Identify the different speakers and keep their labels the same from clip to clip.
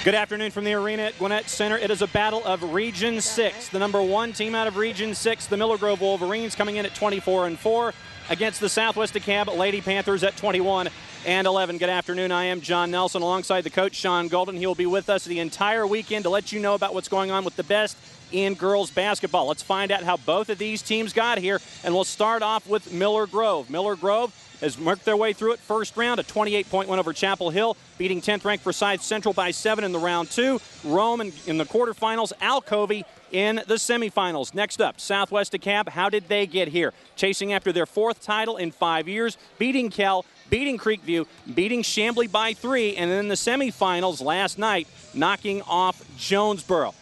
Speaker 1: Good afternoon from the arena at Gwinnett Center. It is a battle of Region 6. The number 1 team out of Region 6, the Miller Grove Wolverines, coming in at 24-4 against the Southwest DeKalb Lady Panthers at 21-11. Good afternoon. I am John Nelson alongside the coach, Sean Golden. He will be with us the entire weekend to let you know about what's going on with the best in girls basketball. Let's find out how both of these teams got here, and we'll start off with Miller Grove. Miller Grove has worked their way through it. First round, a 28-point win over Chapel Hill, beating 10th-ranked Forsyth Central by 7 in the round 2. Rome in the quarterfinals, Alcovey in the semifinals. Next up, Southwest DeKalb. How did they get here? Chasing after their 4th title in 5 years, beating Kell, beating Creekview, beating Chamblee by 3, and then the semifinals last night, knocking off Jonesboro.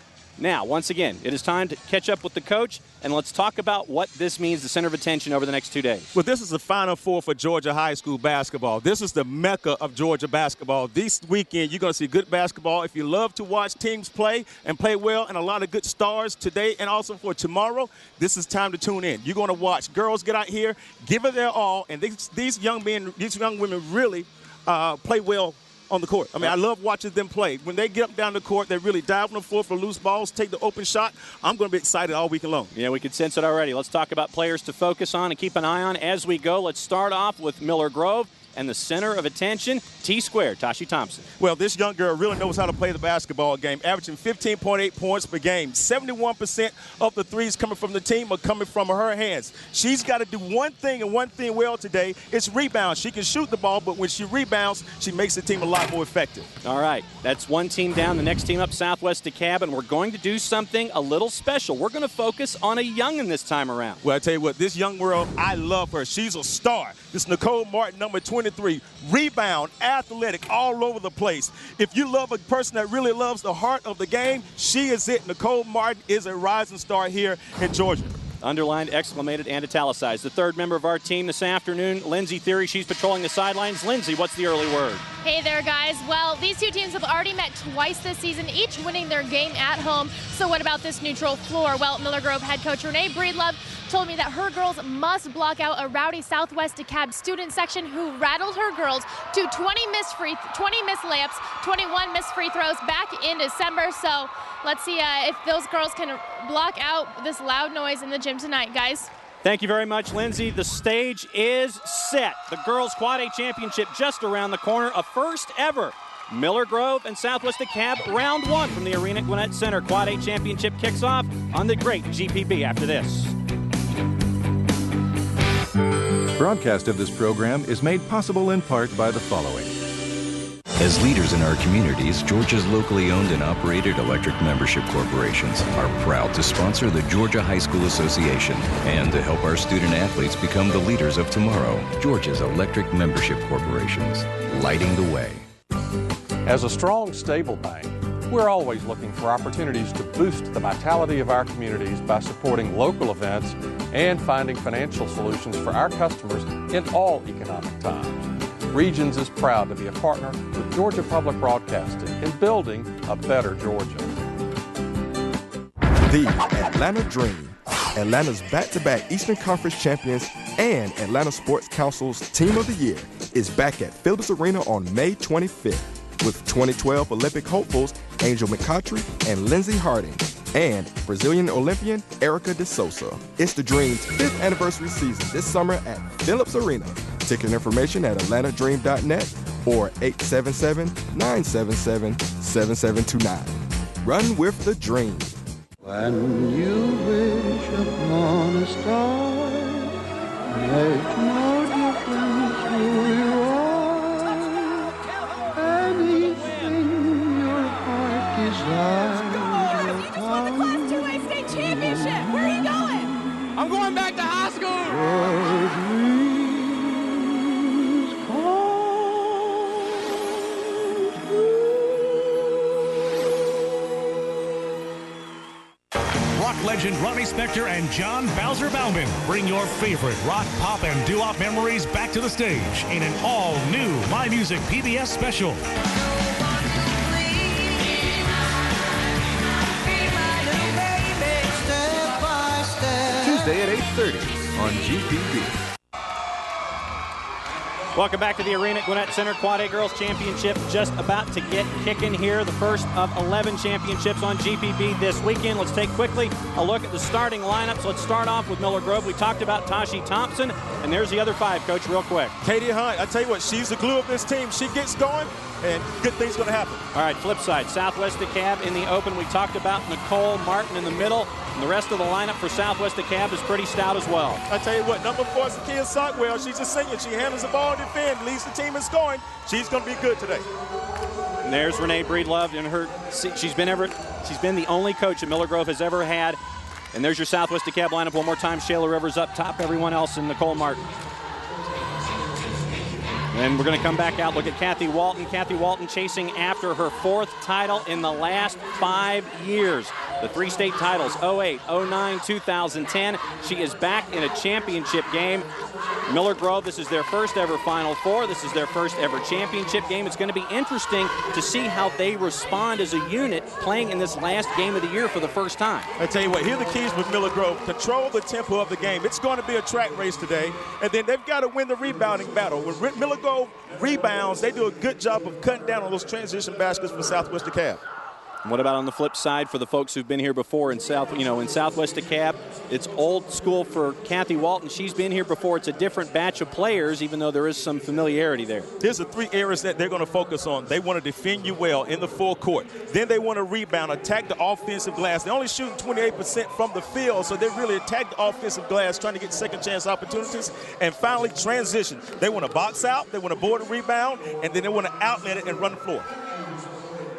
Speaker 1: Now, once again, it is time to catch up with the coach, and let's talk about what this means, the center of attention over the next 2 days.
Speaker 2: Well, this is the Final Four for Georgia high school basketball. This is the mecca of Georgia basketball. This weekend, you're going to see good basketball. If you love to watch teams play and play well, and a lot of good stars today and also for tomorrow, this is time to tune in. You're going to watch girls get out here, give it their all, and these young women really play well on the court. I mean, I love watching them play. When they get up down the court, they really dive on the floor for loose balls, take the open shot. I'm going to be excited all weekend long.
Speaker 1: Yeah, we can sense it already. Let's talk about players to focus on and keep an eye on as we go. Let's start off with Miller Grove. And the center of attention, T-squared, Tashi Thompson.
Speaker 2: Well, this young girl really knows how to play the basketball game, averaging 15.8 points per game. 71% of the threes coming from the team are coming from her hands. She's got to do one thing and one thing well today. It's rebounds. She can shoot the ball, but when she rebounds, she makes the team a lot more effective.
Speaker 1: All right, that's one team down. The next team up, Southwest DeKalb, and we're going to do something a little special. We're going to focus on a youngin' this time around.
Speaker 2: Well, I tell you what, this young girl, I love her. She's a star. This Nicole Martin, number 23, rebound, athletic, all over the place. If you love a person that really loves the heart of the game, she is it. Nicole Martin is a rising star here in Georgia.
Speaker 1: Underlined, exclamated, and italicized. The third member of our team this afternoon, Lindsay Theory. She's patrolling the sidelines. Lindsay, what's the early word?
Speaker 3: Hey there, guys. Well, these two teams have already met twice this season, each winning their game at home. So what about this neutral floor? Well, Miller Grove head coach Renee Breedlove told me that her girls must block out a rowdy Southwest DeKalb student section who rattled her girls to 20 missed layups, 21 missed free throws back in December. So let's see if those girls can block out this loud noise in the gym tonight, guys.
Speaker 1: Thank you very much, Lindsay. The stage is set. The girls' Quad A championship just around the corner, a first ever. Miller Grove and Southwest DeKalb, round 1 from the arena at Gwinnett Center. Quad A championship kicks off on the great GPB after this.
Speaker 4: Broadcast of this program is made possible in part by the following.
Speaker 5: As leaders in our communities, Georgia's locally owned and operated electric membership corporations are proud to sponsor the Georgia High School Association and to help our student athletes become the leaders of tomorrow. Georgia's electric membership corporations, lighting the way.
Speaker 6: As a strong, stable bank, we're always looking for opportunities to boost the vitality of our communities by supporting local events and finding financial solutions for our customers in all economic times. Regions is proud to be a partner with Georgia Public Broadcasting in building a better Georgia.
Speaker 7: The Atlanta Dream, Atlanta's back-to-back Eastern Conference champions and Atlanta Sports Council's Team of the Year, is back at Phillips Arena on May 25th with 2012 Olympic hopefuls Angel McCoughtry and Lindsey Harding and Brazilian Olympian Erica de Souza. It's the Dream's 5th anniversary season this summer at Phillips Arena. Ticket information at atlantadream.net or 877-977-7729. Run with the Dream.
Speaker 8: When you wish upon a star, make no difference who you are. Anything your heart desires.
Speaker 3: Won the Class 2A state championship. Where are you going?
Speaker 1: I'm going back to high school.
Speaker 9: Rock legend Ronnie Spector and John Bowser Bauman bring your favorite rock, pop, and doo-wop memories back to the stage in an all-new My Music PBS special. Tuesday
Speaker 4: at 8:30 on GPB.
Speaker 1: Welcome back to the arena at Gwinnett Center. Quad A Girls Championship just about to get kicking here. The first of 11 championships on GPB this weekend. Let's take quickly a look at the starting lineups. Let's start off with Miller Grove. We talked about Tashi Thompson, and there's the other 5, Coach, real quick.
Speaker 2: Katie Hunt, I tell you what, she's the glue of this team. She gets going, and good things going to happen.
Speaker 1: All right, flip side, Southwest DeKalb in the open. We talked about Nicole Martin in the middle. And the rest of the lineup for Southwest DeKalb is pretty stout as well.
Speaker 2: I tell you what, number 4 is Zakia Sockwell. She's a senior. She handles the ball and defends, leads the team in scoring. She's going to be good today.
Speaker 1: And there's Renee Breedlove in her. She's been the only coach that Miller Grove has ever had. And there's your Southwest DeKalb lineup one more time. Shayla Rivers up top, everyone else, and Nicole Martin. And we're going to come back out, look at Kathy Walton. Kathy Walton chasing after her 4th title in the last 5 years. The 3 state titles, 08, 09, 2010. She is back in a championship game. Miller Grove, this is their first ever Final Four. This is their first ever championship game. It's going to be interesting to see how they respond as a unit playing in this last game of the year for the first time.
Speaker 2: I tell you what, here are the keys with Miller Grove. Control the tempo of the game. It's going to be a track race today, and then they've got to win the rebounding battle. When Miller Grove rebounds, they do a good job of cutting down on those transition baskets for Southwest DeKalb.
Speaker 1: What about on the flip side for the folks who've been here before in Southwest DeKalb? It's old school for Kathy Walton. She's been here before. It's a different batch of players, even though there is some familiarity there.
Speaker 2: Here's the 3 areas that they're going to focus on. They want to defend you well in the full court. Then they want to rebound, attack the offensive glass. They're only shooting 28% from the field, so they really attack the offensive glass, trying to get second chance opportunities. And finally, transition. They want to box out, they want to board a rebound, and then they want to outlet it and run the floor.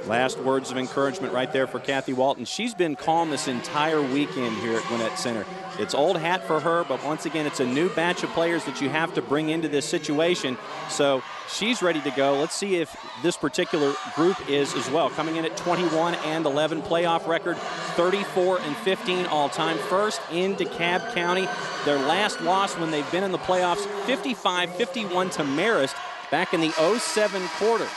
Speaker 1: Last words of encouragement right there for Kathy Walton. She's been calm this entire weekend here at Gwinnett Center. It's old hat for her, but once again, it's a new batch of players that you have to bring into this situation. So she's ready to go. Let's see if this particular group is as well. Coming in at 21-11, playoff record 34-15 all-time. First in DeKalb County. Their last loss when they've been in the playoffs, 55-51 to Marist back in the 07 quarters.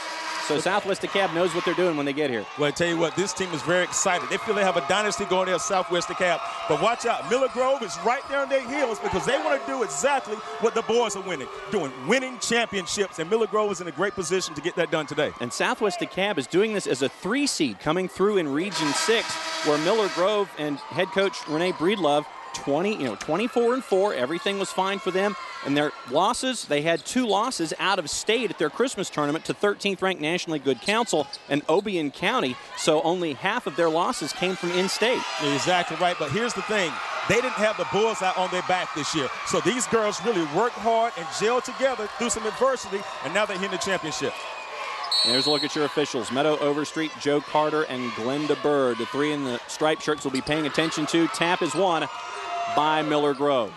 Speaker 1: So Southwest DeKalb knows what they're doing when they get here.
Speaker 2: Well, I tell you what, this team is very excited. They feel they have a dynasty going there at Southwest DeKalb. But watch out, Miller Grove is right there on their heels because they want to do exactly what the boys are winning championships. And Miller Grove is in a great position to get that done today.
Speaker 1: And Southwest DeKalb is doing this as a 3 seed coming through in Region 6, where Miller Grove and head coach Renee Breedlove 24-4. Everything was fine for them. And their losses, they had 2 losses out of state at their Christmas tournament to 13th ranked Nationally Good Counsel and Obion County. So only half of their losses came from in-state.
Speaker 2: You're exactly right. But here's the thing. They didn't have the bullseye on their back this year. So these girls really worked hard and gelled together through some adversity, and now they're hitting the championship.
Speaker 1: And there's a look at your officials. Meadow Overstreet, Joe Carter, and Glenda Bird. The 3 in the striped shirts will be paying attention to. Tap is won by Miller Grove.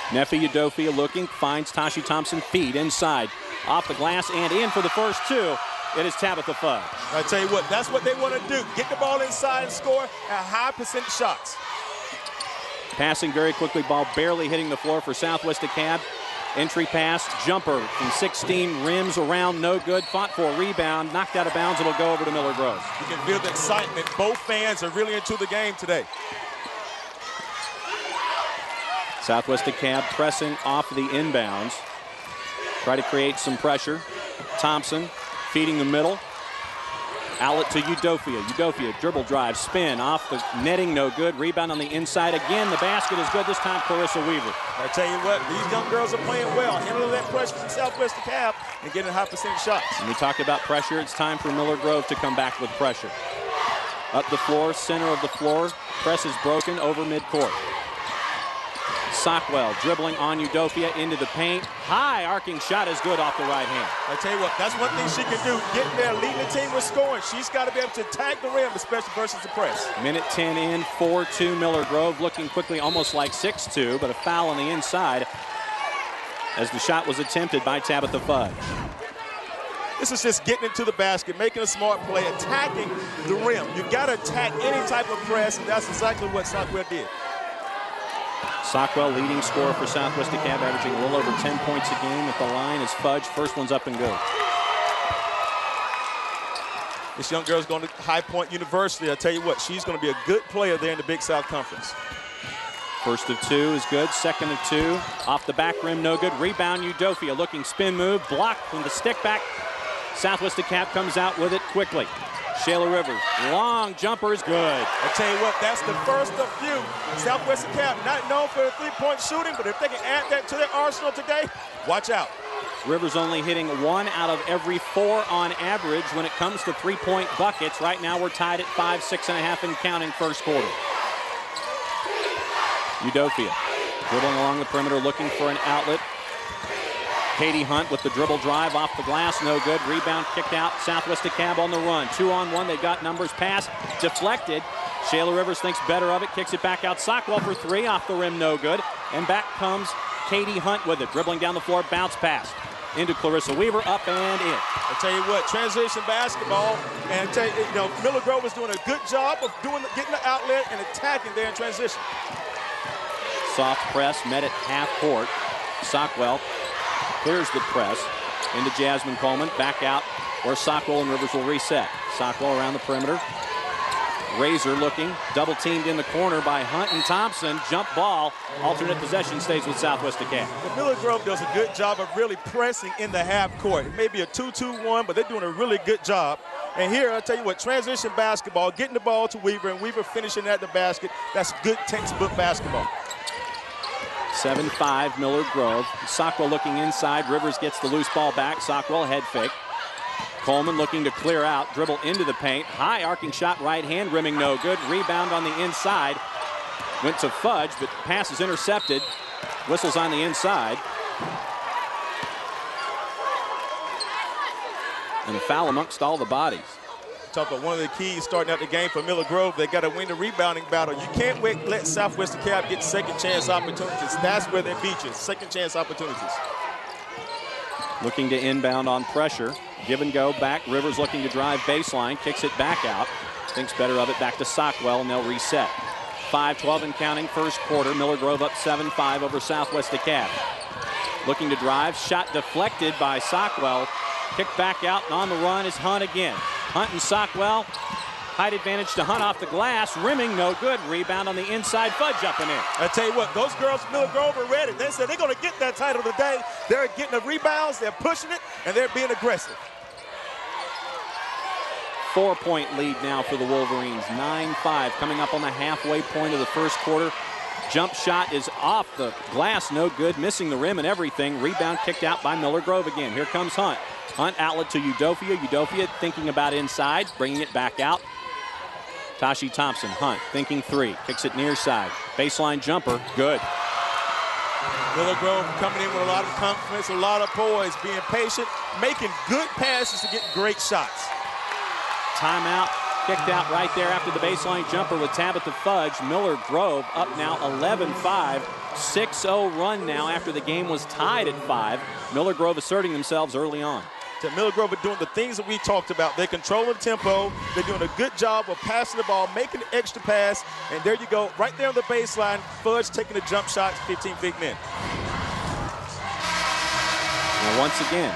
Speaker 1: Nefi Udofia looking, finds Tashi Thompson, feed inside. Off the glass and in for the first 2. It is Tabitha Fudge.
Speaker 2: I tell you what, that's what they want to do. Get the ball inside and score at high percent shots.
Speaker 1: Passing very quickly, ball barely hitting the floor for Southwest DeKalb. Entry pass, jumper from 16, rims around, no good. Fought for a rebound, knocked out of bounds. It'll go over to Miller Grove.
Speaker 2: You can feel the excitement. Both fans are really into the game today.
Speaker 1: Southwest DeKalb pressing off the inbounds. Try to create some pressure. Thompson feeding the middle. Outlet to Udofia. Udofia dribble drive, spin off the netting, no good. Rebound on the inside again. The basket is good this time. Clarissa Weaver.
Speaker 2: I tell you what, these young girls are playing well. Handling that pressure from Southwest DeKalb and getting high percent shots.
Speaker 1: And we talked about pressure. It's time for Miller Grove to come back with pressure. Up the floor, center of the floor. Press is broken over midcourt. Sockwell dribbling on Udofia into the paint. High arcing shot is good off the right hand.
Speaker 2: I tell you what, that's one thing she can do. Get there, leading the team with scoring. She's got to be able to tag the rim, especially versus the press.
Speaker 1: Minute 10 in, 4-2 Miller Grove. Looking quickly, almost like 6-2, but a foul on the inside as the shot was attempted by Tabitha Fudge.
Speaker 2: This is just getting into the basket, making a smart play, attacking the rim. You've got to attack any type of press, and that's exactly what Sockwell did.
Speaker 1: Sockwell, leading scorer for Southwest DeKalb, averaging a little over 10 points a game at the line as Fudge. First one's up and good.
Speaker 2: This young girl's going to High Point University. I tell you what, she's going to be a good player there in the Big South Conference.
Speaker 1: First of two is good. Second of two. Off the back rim, no good. Rebound, Udofia looking spin move. Blocked from the stick back. Southwest DeKalb comes out with it quickly. Shayla Rivers, long jumper is good.
Speaker 2: I tell you what, that's the first of few. Southwest DeKalb not known for the three-point shooting, but if they can add that to their arsenal today, watch out.
Speaker 1: Rivers only hitting 1 out of every 4 on average when it comes to three-point buckets. Right now we're tied at 5, 6.5 and counting first quarter. Udofia dribbling along the perimeter looking for an outlet. Katie Hunt with the dribble drive off the glass, no good. Rebound kicked out. Southwest DeKalb on the run. 2-on-1, they got numbers. Pass deflected. Shayla Rivers thinks better of it, kicks it back out. Sockwell for 3, off the rim, no good. And back comes Katie Hunt with it. Dribbling down the floor, bounce pass into Clarissa Weaver, up and in.
Speaker 2: I tell you what, transition basketball, and Miller Grove is doing a good job of getting the outlet and attacking there in transition.
Speaker 1: Soft press met at half court. Sockwell clears the press into Jasmine Coleman. Back out where Sockwell and Rivers will reset. Sockwell around the perimeter. Razor looking, double teamed in the corner by Hunt and Thompson. Jump ball, alternate possession stays with Southwest DeKalb.
Speaker 2: Well, Miller Grove does a good job of really pressing in the half court. It may be a 2-2-1, but they're doing a really good job. And here, I'll tell you what, transition basketball, getting the ball to Weaver, and Weaver finishing at the basket. That's good textbook basketball.
Speaker 1: 7-5 Miller Grove. Sockwell looking inside. Rivers gets the loose ball back. Sockwell head fake. Coleman looking to clear out. Dribble into the paint. High arcing shot right hand. Rimming no good. Rebound on the inside. Went to Fudge, but pass is intercepted. Whistles on the inside. And a foul amongst all the bodies.
Speaker 2: Talk about one of the keys starting out the game for Miller Grove. They got to win the rebounding battle. You can't let Southwest DeKalb get second chance opportunities. That's where they beat you, second chance opportunities.
Speaker 1: Looking to inbound on pressure. Give and go back. Rivers looking to drive baseline. Kicks it back out. Thinks better of it. Back to Sockwell, and they'll reset. 5-12 and counting first quarter. Miller Grove up 7-5 over Southwest DeKalb. Looking to drive. Shot deflected by Sockwell. Kicked back out, and on the run is Hunt again. Hunt and Sockwell. Height advantage to Hunt off the glass. Rimming no good. Rebound on the inside. Fudge up and in.
Speaker 2: I tell you what, those girls from Miller Grove are ready. They said they're going to get that title today. They're getting the rebounds, they're pushing it, and they're being aggressive.
Speaker 1: 4-point lead now for the Wolverines. 9-5 coming up on the halfway point of the first quarter. Jump shot is off the glass, no good. Missing the rim and everything. Rebound kicked out by Miller Grove again. Here comes Hunt. Hunt outlet to Udofia. Udofia thinking about inside, bringing it back out. Tashi Thompson, Hunt thinking 3, kicks it near side. Baseline jumper, good.
Speaker 2: Miller Grove coming in with a lot of confidence, a lot of poise, being patient, making good passes to get great shots.
Speaker 1: Timeout, kicked out right there after the baseline jumper with Tabitha Fudge. Miller Grove up now 11-5. 6-0 run now after the game was tied at 5. Miller Grove asserting themselves early on.
Speaker 2: Miller Grove are doing the things that we talked about. They're controlling the tempo. They're doing a good job of passing the ball, making the extra pass. And there you go, right there on the baseline. Fudge taking the jump shot, 15 feet in.
Speaker 1: Now once again,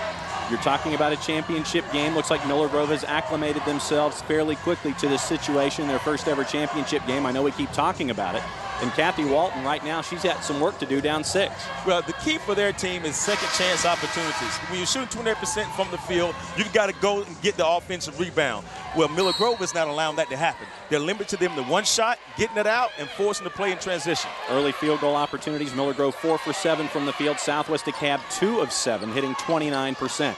Speaker 1: you're talking about a championship game. Looks like Miller Grove has acclimated themselves fairly quickly to this situation, their first ever championship game. I know we keep talking about it. And Kathy Walton right now, she's got some work to do down 6.
Speaker 2: Well, the key for their team is second chance opportunities. When you're shooting 28% from the field, you've got to go and get the offensive rebound. Well, Miller Grove is not allowing that to happen. They're limited to them to one shot, getting it out, and forcing the play in transition.
Speaker 1: Early field goal opportunities. Miller Grove 4 for 7 from the field. Southwest DeKalb 2 of 7, hitting 29%.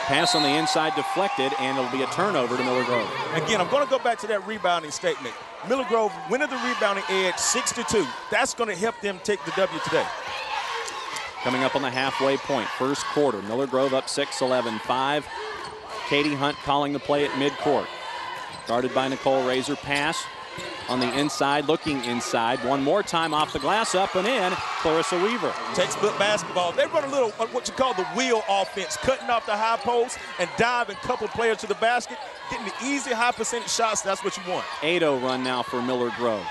Speaker 1: Pass on the inside deflected, and it'll be a turnover to Miller Grove.
Speaker 2: Again, I'm going to go back to that rebounding statement. Miller Grove winning the rebounding edge 6-2. That's going to help them take the W today.
Speaker 1: Coming up on the halfway point, first quarter. Miller Grove up 6, 11-5. Katie Hunt calling the play at midcourt. Guarded by Nicole Razor. Pass on the inside, looking inside. One more time off the glass, up and in. Clarissa Weaver.
Speaker 2: Textbook basketball. They run a little, what you call the wheel offense, cutting off the high post and diving a couple of players to the basket, getting the easy high percentage shots. That's what you want.
Speaker 1: 8-0 run now for Miller Grove.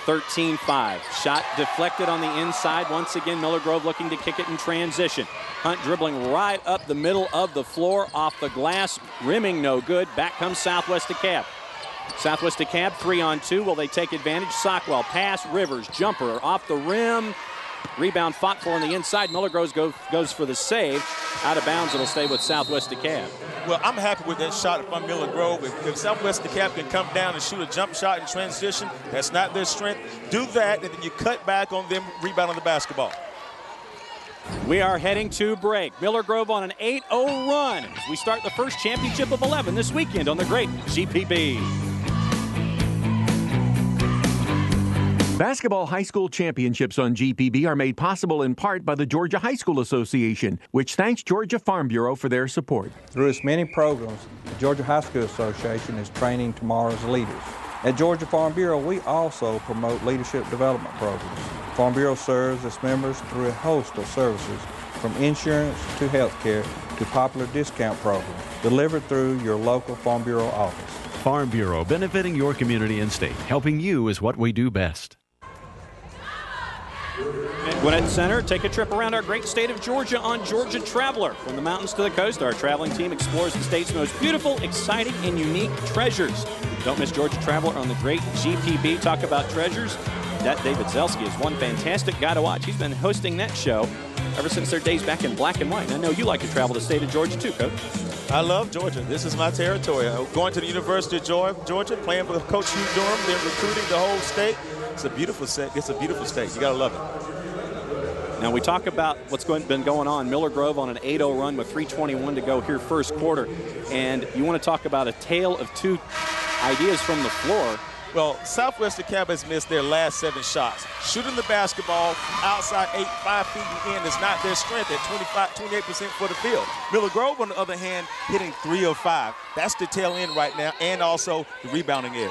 Speaker 1: 13-5. Shot deflected on the inside. Once again, Miller Grove looking to kick it in transition. Hunt dribbling right up the middle of the floor, off the glass, rimming no good. Back comes Southwest DeKalb. Southwest Dekalb 3-on-2. Will they take advantage? Sockwell pass, Rivers, jumper off the rim. Rebound fought for on the inside. Miller Grove goes for the save. Out of bounds, it'll stay with Southwest Dekalb.
Speaker 2: Well, I'm happy with that shot from Miller Grove. If Southwest Dekalb can come down and shoot a jump shot in transition, that's not their strength. Do that, and then you cut back on them rebounding the basketball.
Speaker 1: We are heading to break. Miller Grove on an 8-0 run. We start the first championship of 11 this weekend on the great GPB.
Speaker 10: Basketball high school championships on GPB are made possible in part by the Georgia High School Association, which thanks Georgia Farm Bureau for their support.
Speaker 11: Through its many programs, the Georgia High School Association is training tomorrow's leaders. At Georgia Farm Bureau, we also promote leadership development programs. Farm Bureau serves its members through a host of services, from insurance to health care to popular discount programs, delivered through your local Farm Bureau office.
Speaker 10: Farm Bureau, benefiting your community and state. Helping you is what we do best.
Speaker 1: At Gwinnett Center, take a trip around our great state of Georgia on Georgia Traveler. From the mountains to the coast, our traveling team explores the state's most beautiful, exciting, and unique treasures. Don't miss Georgia Traveler on the great GPB. Talk about treasures. That David Zelski is one fantastic guy to watch. He's been hosting that show ever since their days back in black and white. And I know you like to travel the state of Georgia too, Coach.
Speaker 2: I love Georgia. This is my territory. Going to the University of Georgia, playing for Coach Hugh Durham, they're recruiting the whole state. It's a beautiful state. It's a beautiful state. You gotta love it.
Speaker 1: Now we talk about what's been going on. Miller Grove on an 8-0 run with 3:21 to go here first quarter. And you want to talk about a tale of two ideas from the floor.
Speaker 2: Well, Southwest Dekalb has missed their last 7 shots. Shooting the basketball outside 5 feet in is not their strength at 28% for the field. Miller Grove, on the other hand, hitting 3 of 5. That's the tail end right now, and also the rebounding edge.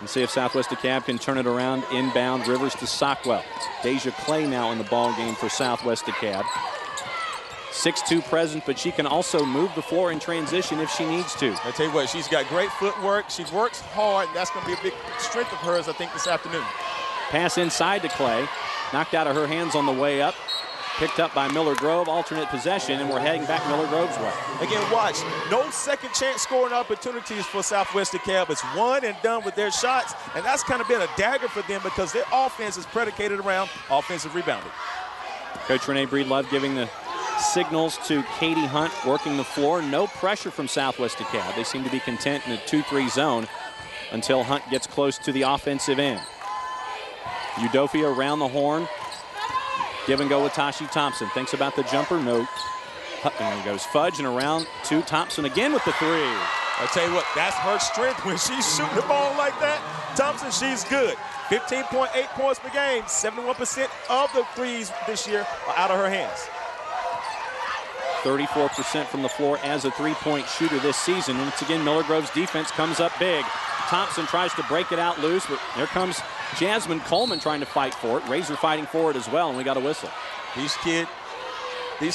Speaker 1: And see if Southwest Dekalb can turn it around. Inbound, Rivers to Sockwell. Deja Clay now in the ball game for Southwest Dekalb. 6'2" presence, but she can also move the floor in transition if she needs to.
Speaker 2: I tell you what, she's got great footwork. She works hard, and that's going to be a big strength of hers, I think, this afternoon.
Speaker 1: Pass inside to Clay. Knocked out of her hands on the way up. Picked up by Miller Grove, alternate possession, and we're heading back Miller Grove's way.
Speaker 2: Again, watch, no second chance scoring opportunities for Southwest Dekalb. It's one and done with their shots, and that's kind of been a dagger for them because their offense is predicated around offensive rebounding.
Speaker 1: Coach Renee Breedlove giving the signals to Katie Hunt, working the floor. No pressure from Southwest Dekalb. They seem to be content in a 2-3 zone until Hunt gets close to the offensive end. Udofia around the horn. Give and go with Tashi Thompson. Thinks about the jumper. No. And goes Fudge and around to Thompson again with the 3.
Speaker 2: I tell you what, that's her strength when she's shooting the ball like that. Thompson, she's good. 15.8 points per game. 71% of the threes this year are out of her hands.
Speaker 1: 34% from the floor as a three-point shooter this season. Once again, Miller Grove's defense comes up big. Thompson tries to break it out loose, but there comes Jasmine Coleman trying to fight for it. Razor fighting for it as well, and we got a whistle.
Speaker 2: These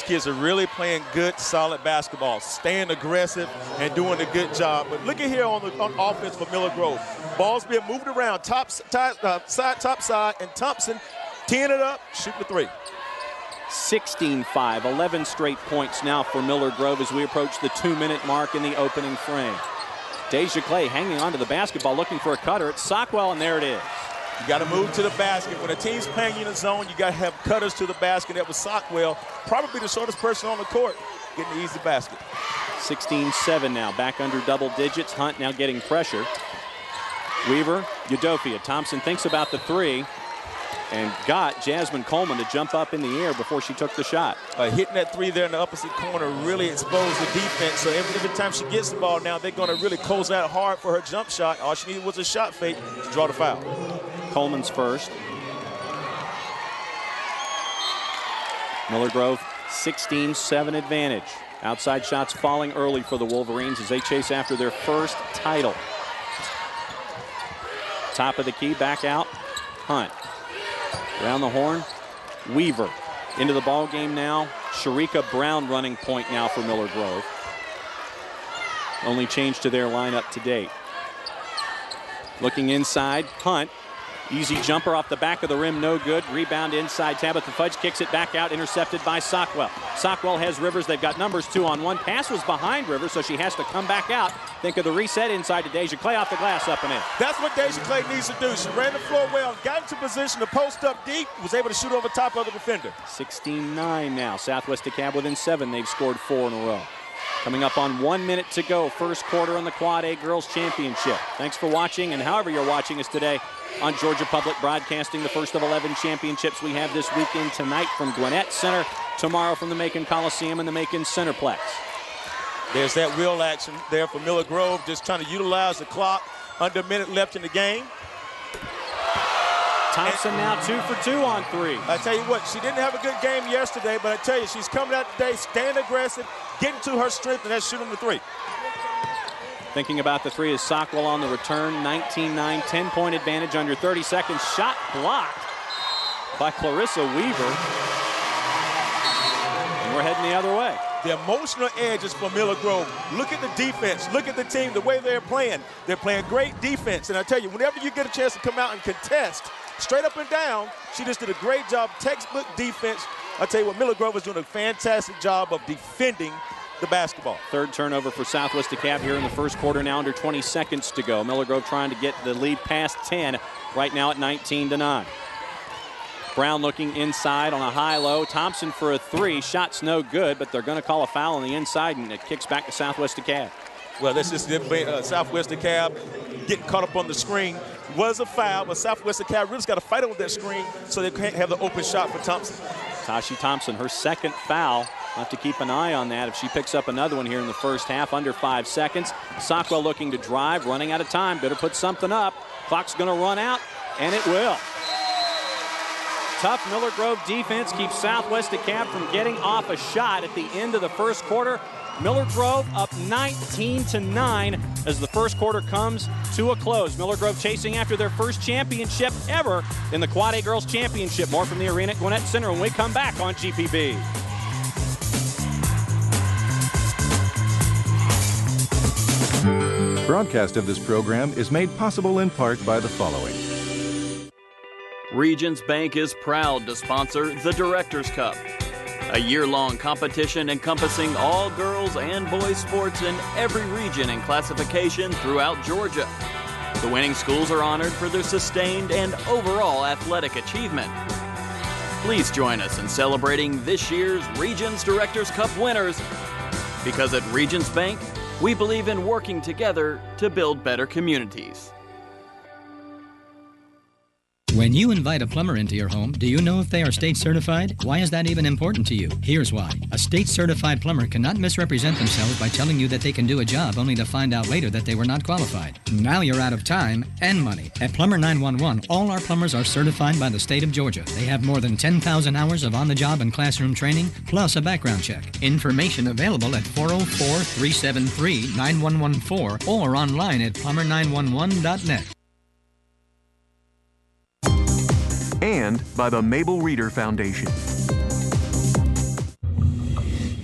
Speaker 2: kids are really playing good, solid basketball, staying aggressive and doing a good job. But look at here on offense for Miller Grove. Ball's being moved around, top side, and Thompson teeing it up, shooting the 3.
Speaker 1: 16-5, 11 straight points now for Miller Grove as we approach the 2-minute mark in the opening frame. Deja Clay hanging onto the basketball, looking for a cutter. It's Sockwell, and there it is.
Speaker 2: You got to move to the basket. When a team's playing you in a zone, you got to have cutters to the basket. That was Sockwell, probably the shortest person on the court, getting the easy basket.
Speaker 1: 16-7 now, back under double digits. Hunt now getting pressure. Weaver, Udofia. Thompson thinks about the 3 and got Jasmine Coleman to jump up in the air before she took the shot.
Speaker 2: Hitting that 3 there in the opposite corner really exposed the defense. So every time she gets the ball now, they're going to really close out hard for her jump shot. All she needed was a shot fake to draw the foul.
Speaker 1: Coleman's first. Miller Grove 16-7 advantage. Outside shots falling early for the Wolverines as they chase after their first title. Top of the key, back out, Hunt. Around the horn, Weaver. Into the ball game now, Sharika Brown running point now for Miller Grove. Only change to their lineup to date. Looking inside, Hunt. Easy jumper off the back of the rim, no good. Rebound inside. Tabitha Fudge kicks it back out, intercepted by Sockwell. Sockwell has Rivers. They've got numbers 2-on-1. Pass was behind Rivers, so she has to come back out. Think of the reset inside to Deja Clay off the glass, up and in.
Speaker 2: That's what Deja Clay needs to do. She ran the floor well, got into position to post up deep, was able to shoot over top of the defender.
Speaker 1: 16-9 now. Southwest DeKalb within 7. They've scored 4 in a row. Coming up on 1 minute to go, first quarter in the Quad A Girls Championship. Thanks for watching, and however you're watching us today on Georgia Public Broadcasting, the first of 11 championships we have this weekend tonight from Gwinnett Center, tomorrow from the Macon Coliseum and the Macon Centerplex.
Speaker 2: There's that wheel action there for Miller Grove, just trying to utilize the clock. Under a minute left in the game.
Speaker 1: Thompson now 2 for 2 on 3.
Speaker 2: I tell you what, she didn't have a good game yesterday, but I tell you, she's coming out today, staying aggressive, getting to her strength, and that's shooting the 3.
Speaker 1: Thinking about the 3 is Sockwell on the return. 19-9, 10-point advantage under 30 seconds. Shot blocked by Clarissa Weaver. And we're heading the other way.
Speaker 2: The emotional edge is for Miller Grove. Look at the defense. Look at the team, the way they're playing. They're playing great defense. And I tell you, whenever you get a chance to come out and contest, straight up and down, she just did a great job, textbook defense. I tell you what, Miller Grove is doing a fantastic job of defending the basketball.
Speaker 1: Third turnover for Southwest DeKalb here in the first quarter, now under 20 seconds to go. Miller Grove trying to get the lead past 10, right now at 19-9. Brown looking inside on a high-low. Thompson for a 3. Shot's no good, but they're going to call a foul on the inside, and it kicks back to Southwest DeKalb.
Speaker 2: Well, this is Southwest DeKalb getting caught up on the screen. Was a foul, but Southwest DeKalb really's got to fight over that screen so they can't have the open shot for Thompson.
Speaker 1: Tashi Thompson, her second foul. We'll have to keep an eye on that if she picks up another one here in the first half, under 5 seconds. Sockwell looking to drive, running out of time. Better put something up. Clock's going to run out, and it will. Tough Miller Grove defense keeps Southwest DeKalb from getting off a shot at the end of the first quarter. Miller Grove up 19-9 as the first quarter comes to a close. Miller Grove chasing after their first championship ever in the Quad A Girls Championship. More from the arena at Gwinnett Center when we come back on GPB.
Speaker 4: Broadcast of this program is made possible in part by the following.
Speaker 12: Regions Bank is proud to sponsor the Directors Cup, a year-long competition encompassing all girls and boys sports in every region and classification throughout Georgia. The winning schools are honored for their sustained and overall athletic achievement. Please join us in celebrating this year's Regions Directors Cup winners, because at Regions Bank, we believe in working together to build better communities.
Speaker 13: When you invite a plumber into your home, do you know if they are state certified? Why is that even important to you? Here's why. A state certified plumber cannot misrepresent themselves by telling you that they can do a job only to find out later that they were not qualified. Now you're out of time and money. At Plumber 911, all our plumbers are certified by the state of Georgia. They have more than 10,000 hours of on-the-job and classroom training, plus a background check. Information available at 404-373-9114 or online at plumber911.net.
Speaker 10: And by the Mabel Reader Foundation.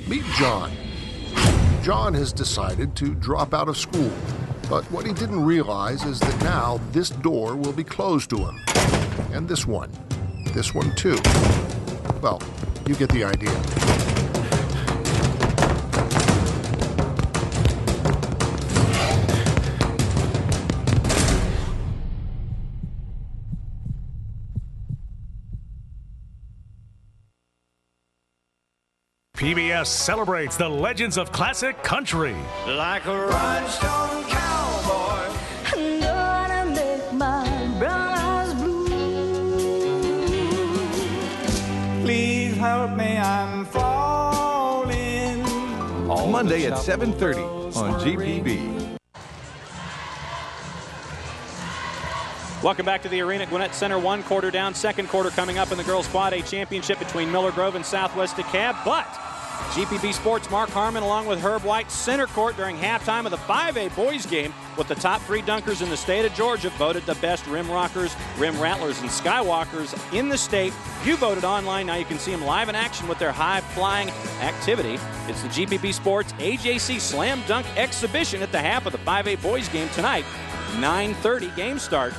Speaker 14: Meet John. John has decided to drop out of school, but what he didn't realize is that now this door will be closed to him. And this one too. Well, you get the idea.
Speaker 9: PBS celebrates the legends of classic country.
Speaker 8: Like a rhinestone cowboy.
Speaker 15: I'm gonna make my brown eyes blue.
Speaker 8: Please help me, I'm falling.
Speaker 4: Monday at 7:30 on GPB.
Speaker 1: Welcome back to the arena at Gwinnett Center. 1 quarter down, second quarter coming up in the Girls Quad A Championship between Miller Grove and Southwest DeKalb. But GPB Sports' Mark Harmon along with Herb White center court during halftime of the 5A boys game with the top 3 dunkers in the state of Georgia, voted the best rim rockers, rim rattlers, and skywalkers in the state. You voted online. Now you can see them live in action with their high-flying activity. It's the GPB Sports AJC Slam Dunk Exhibition at the half of the 5A boys game tonight. 9:30 game start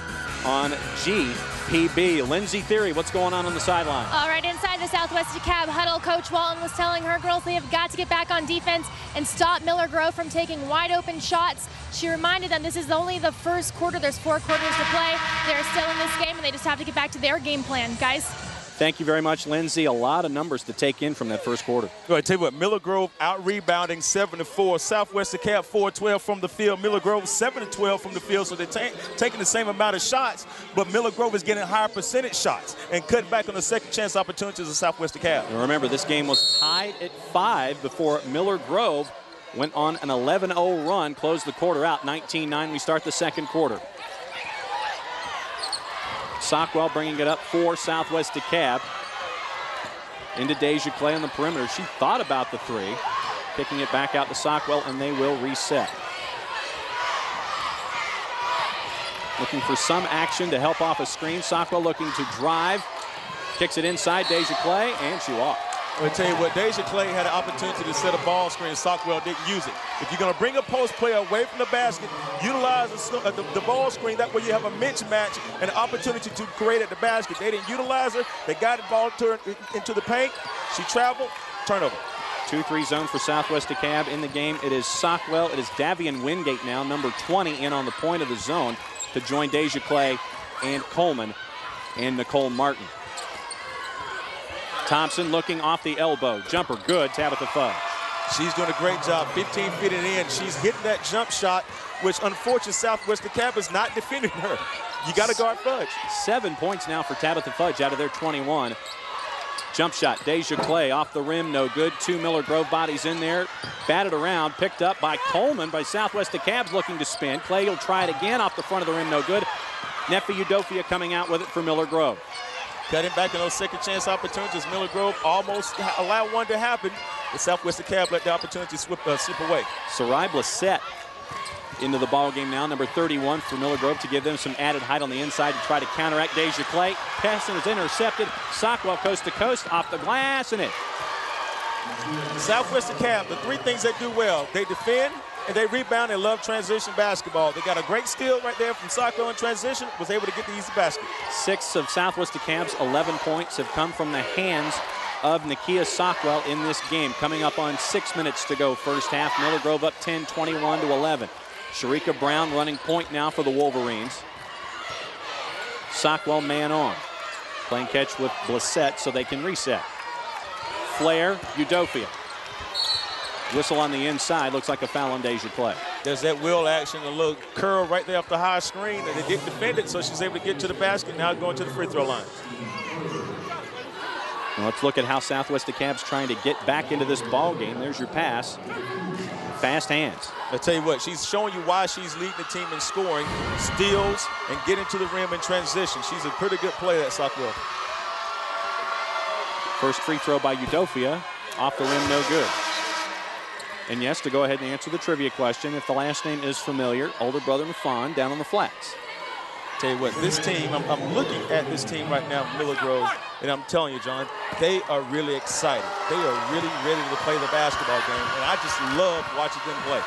Speaker 1: on GPB. PB. Lindsay Theory, what's going on the sideline?
Speaker 3: All right, inside the Southwest DeKalb huddle, Coach Walton was telling her girls they have got to get back on defense and stop Miller Grove from taking wide open shots. She reminded them this is only the first quarter. There's 4 quarters to play. They're still in this game, and they just have to get back to their game plan. Guys?
Speaker 1: Thank you very much, Lindsay. A lot of numbers to take in from that first quarter.
Speaker 2: Go ahead, tell you what, Miller Grove out-rebounding 7-4. Southwest DeKalb 4-12 from the field. Miller Grove 7-12 from the field, so they're taking the same amount of shots, but Miller Grove is getting higher percentage shots and cutting back on the second chance opportunities of Southwest DeKalb.
Speaker 1: And remember, this game was tied at 5 before Miller Grove went on an 11-0 run, closed the quarter out 19-9. We start the second quarter. Sockwell bringing it up for Southwest DeKalb. Into Deja Clay on the perimeter. She thought about the 3. Kicking it back out to Sockwell, and they will reset. Looking for some action to help off a screen. Sockwell looking to drive. Kicks it inside Deja Clay, and she walked.
Speaker 2: I'll tell you what, Deja Clay had an opportunity to set a ball screen. Sockwell didn't use it. If you're going to bring a post player away from the basket, utilize the ball screen. That way you have a mismatch and an opportunity to create at the basket. They didn't utilize her. They got the ball into the paint. She traveled. Turnover.
Speaker 1: 2-3 zone for Southwest DeKalb in the game. It is Sockwell. It is Davian Wingate now, number 20, in on the point of the zone to join Deja Clay and Coleman and Nicole Martin. Thompson looking off the elbow. Jumper good. Tabitha Fudge.
Speaker 2: She's doing a great job. 15 feet and in. She's hitting that jump shot, which unfortunately Southwest DeKalb is not defending her. You got to guard Fudge.
Speaker 1: 7 points now for Tabitha Fudge out of their 21. Jump shot. Deja Clay off the rim. No good. 2 Miller Grove bodies in there. Batted around. Picked up by Coleman by Southwest DeKalb looking to spin. Clay will try it again off the front of the rim. No good. Nefi Udofia coming out with it for Miller Grove.
Speaker 2: Cutting back in those second chance opportunities. Miller Grove almost allowed one to happen. The Southwest DeKalb let the opportunity slip away.
Speaker 1: Sarai Blissett into the ball game now, number 31 for Miller Grove, to give them some added height on the inside to try to counteract Deja Clay. Passing is intercepted. Sockwell coast to coast off the glass and in.
Speaker 2: Southwest DeKalb, the 3 things they do well: they defend, and they rebound and love transition basketball. They got a great steal right there from Sockwell in transition, was able to get the easy basket.
Speaker 1: 6 of Southwest DeKalb's 11 points have come from the hands of Nakia Sockwell in this game. Coming up on 6 minutes to go first half. Miller Grove up 10, 21-11. Sharika Brown running point now for the Wolverines. Sockwell man on. Playing catch with Blissett so they can reset. Flair, Udofia. Whistle on the inside. Looks like a foul on Deja Clay.
Speaker 2: There's that wheel action, a little curl right there off the high screen, and they didn't defend it, so she's able to get to the basket, now going to the free throw line.
Speaker 1: Now let's look at how Southwest DeKalb's trying to get back into this ball game. There's your pass. Fast hands.
Speaker 2: I'll tell you what, she's showing you why she's leading the team in scoring, steals, and getting to the rim in transition. She's a pretty good player at Sockwell.
Speaker 1: First free throw by Udofia. Off the rim, no good. And yes, to go ahead and answer the trivia question, if the last name is familiar, older brother Mafon down on the flats.
Speaker 2: Tell you what, this team, I'm looking at this team right now, Miller Grove, and I'm telling you, John, they are really excited. They are really ready to play the basketball game, and I just love watching them play.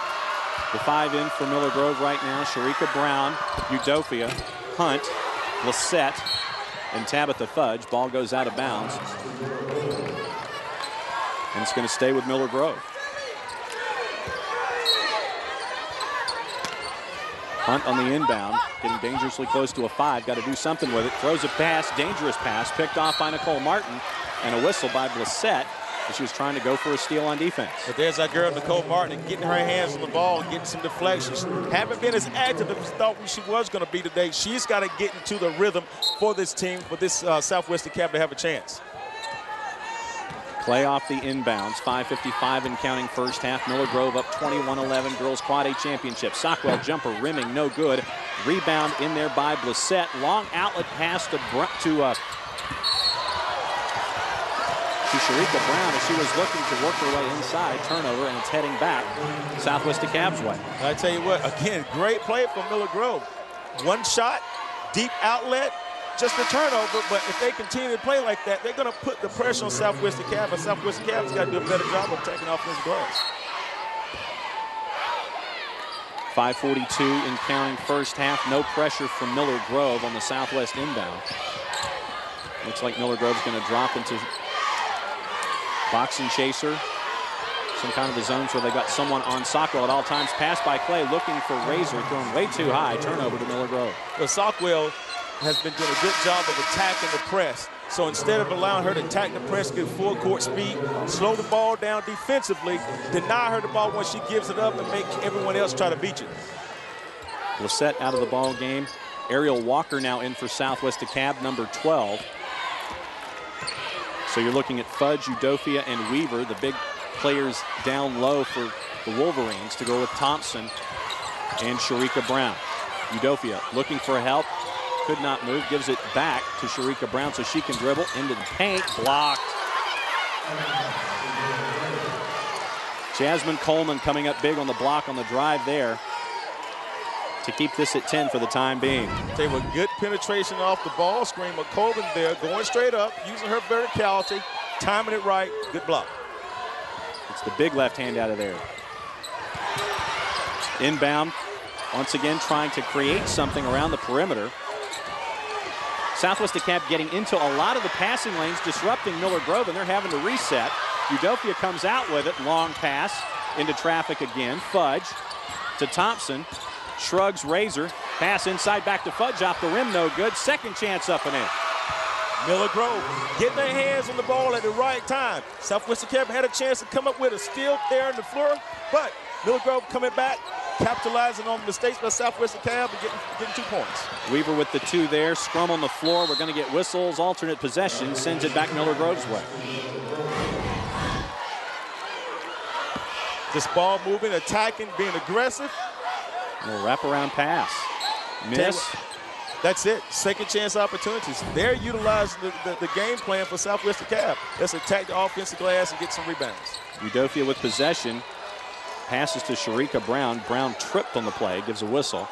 Speaker 1: The 5 in for Miller Grove right now: Sharika Brown, Udofia, Hunt, Blissett, and Tabitha Fudge. Ball goes out of bounds. And it's going to stay with Miller Grove. Hunt on the inbound, getting dangerously close to a 5. Got to do something with it. Throws a pass, dangerous pass, picked off by Nicole Martin, and a whistle by Blissett as she was trying to go for a steal on defense.
Speaker 2: But there's that girl, Nicole Martin, getting her hands on the ball and getting some deflections. Haven't been as active as we thought she was going to be today. She's got to get into the rhythm for this team, for this Southwest DeKalb to have a chance.
Speaker 1: Clay off the inbounds, 5:55 and counting first half. Miller Grove up 21-11, girls quad A championship. Sockwell jumper rimming, no good. Rebound in there by Blissett. Long outlet pass to Sharika Brown as she was looking to work her way inside. Turnover, and it's heading back Southwest DeKalb's way.
Speaker 2: I tell you what, again, great play from Miller Grove. One shot, deep outlet, just a turnover, but if they continue to play like that, they're going to put the pressure on Southwest DeKalb, but Southwest DeKalb's got to do a better job of taking offensive glass.
Speaker 1: 5:42 in counting first half. No pressure from Miller Grove on the Southwest inbound. Looks like Miller Grove's going to drop into box and chaser. Some kind of a zone where they got someone on Sockwell at all times. Pass by Clay looking for Razor, thrown way too high. Turnover to Miller Grove.
Speaker 2: Well, Sockwell has been doing a good job of attacking the press. So instead of allowing her to attack the press, get full court speed, slow the ball down defensively, deny her the ball once she gives it up and make everyone else try to beat you.
Speaker 1: Lissette out of the ball game. Ariel Walker now in for Southwest Dekalb, number 12. So you're looking at Fudge, Udofia, and Weaver, the big players down low for the Wolverines, to go with Thompson and Sharika Brown. Udofia looking for help. Could not move, gives it back to Sharika Brown so she can dribble into the paint, blocked. Jasmine Coleman coming up big on the block on the drive there to keep this at 10 for the time being.
Speaker 2: They were good penetration off the ball screen, but Coleman there going straight up, using her verticality, timing it right, good block.
Speaker 1: It's the big left hand out of there. Inbound, once again trying to create something around the perimeter. Southwest Dekalb getting into a lot of the passing lanes, disrupting Miller Grove, and they're having to reset. Udofia comes out with it, long pass into traffic again. Fudge to Thompson, shrugs Razor, pass inside back to Fudge, off the rim, no good. Second chance up and in.
Speaker 2: Miller Grove getting their hands on the ball at the right time. Southwest Dekalb had a chance to come up with a steal there in the floor, but Miller Grove coming back, capitalizing on the mistakes by Southwest Dekalb and getting 2 points.
Speaker 1: Weaver with the 2 there, scrum on the floor. We're going to get whistles, alternate possession, sends it back Miller Grove's way.
Speaker 2: This ball moving, attacking, being aggressive.
Speaker 1: A little wraparound pass. Miss.
Speaker 2: That's it. Second chance opportunities. They're utilizing the game plan for Southwest Dekalb. Let's attack the offensive glass and get some rebounds.
Speaker 1: Udofia with possession. Passes to Sharika Brown. Brown tripped on the play, gives a whistle.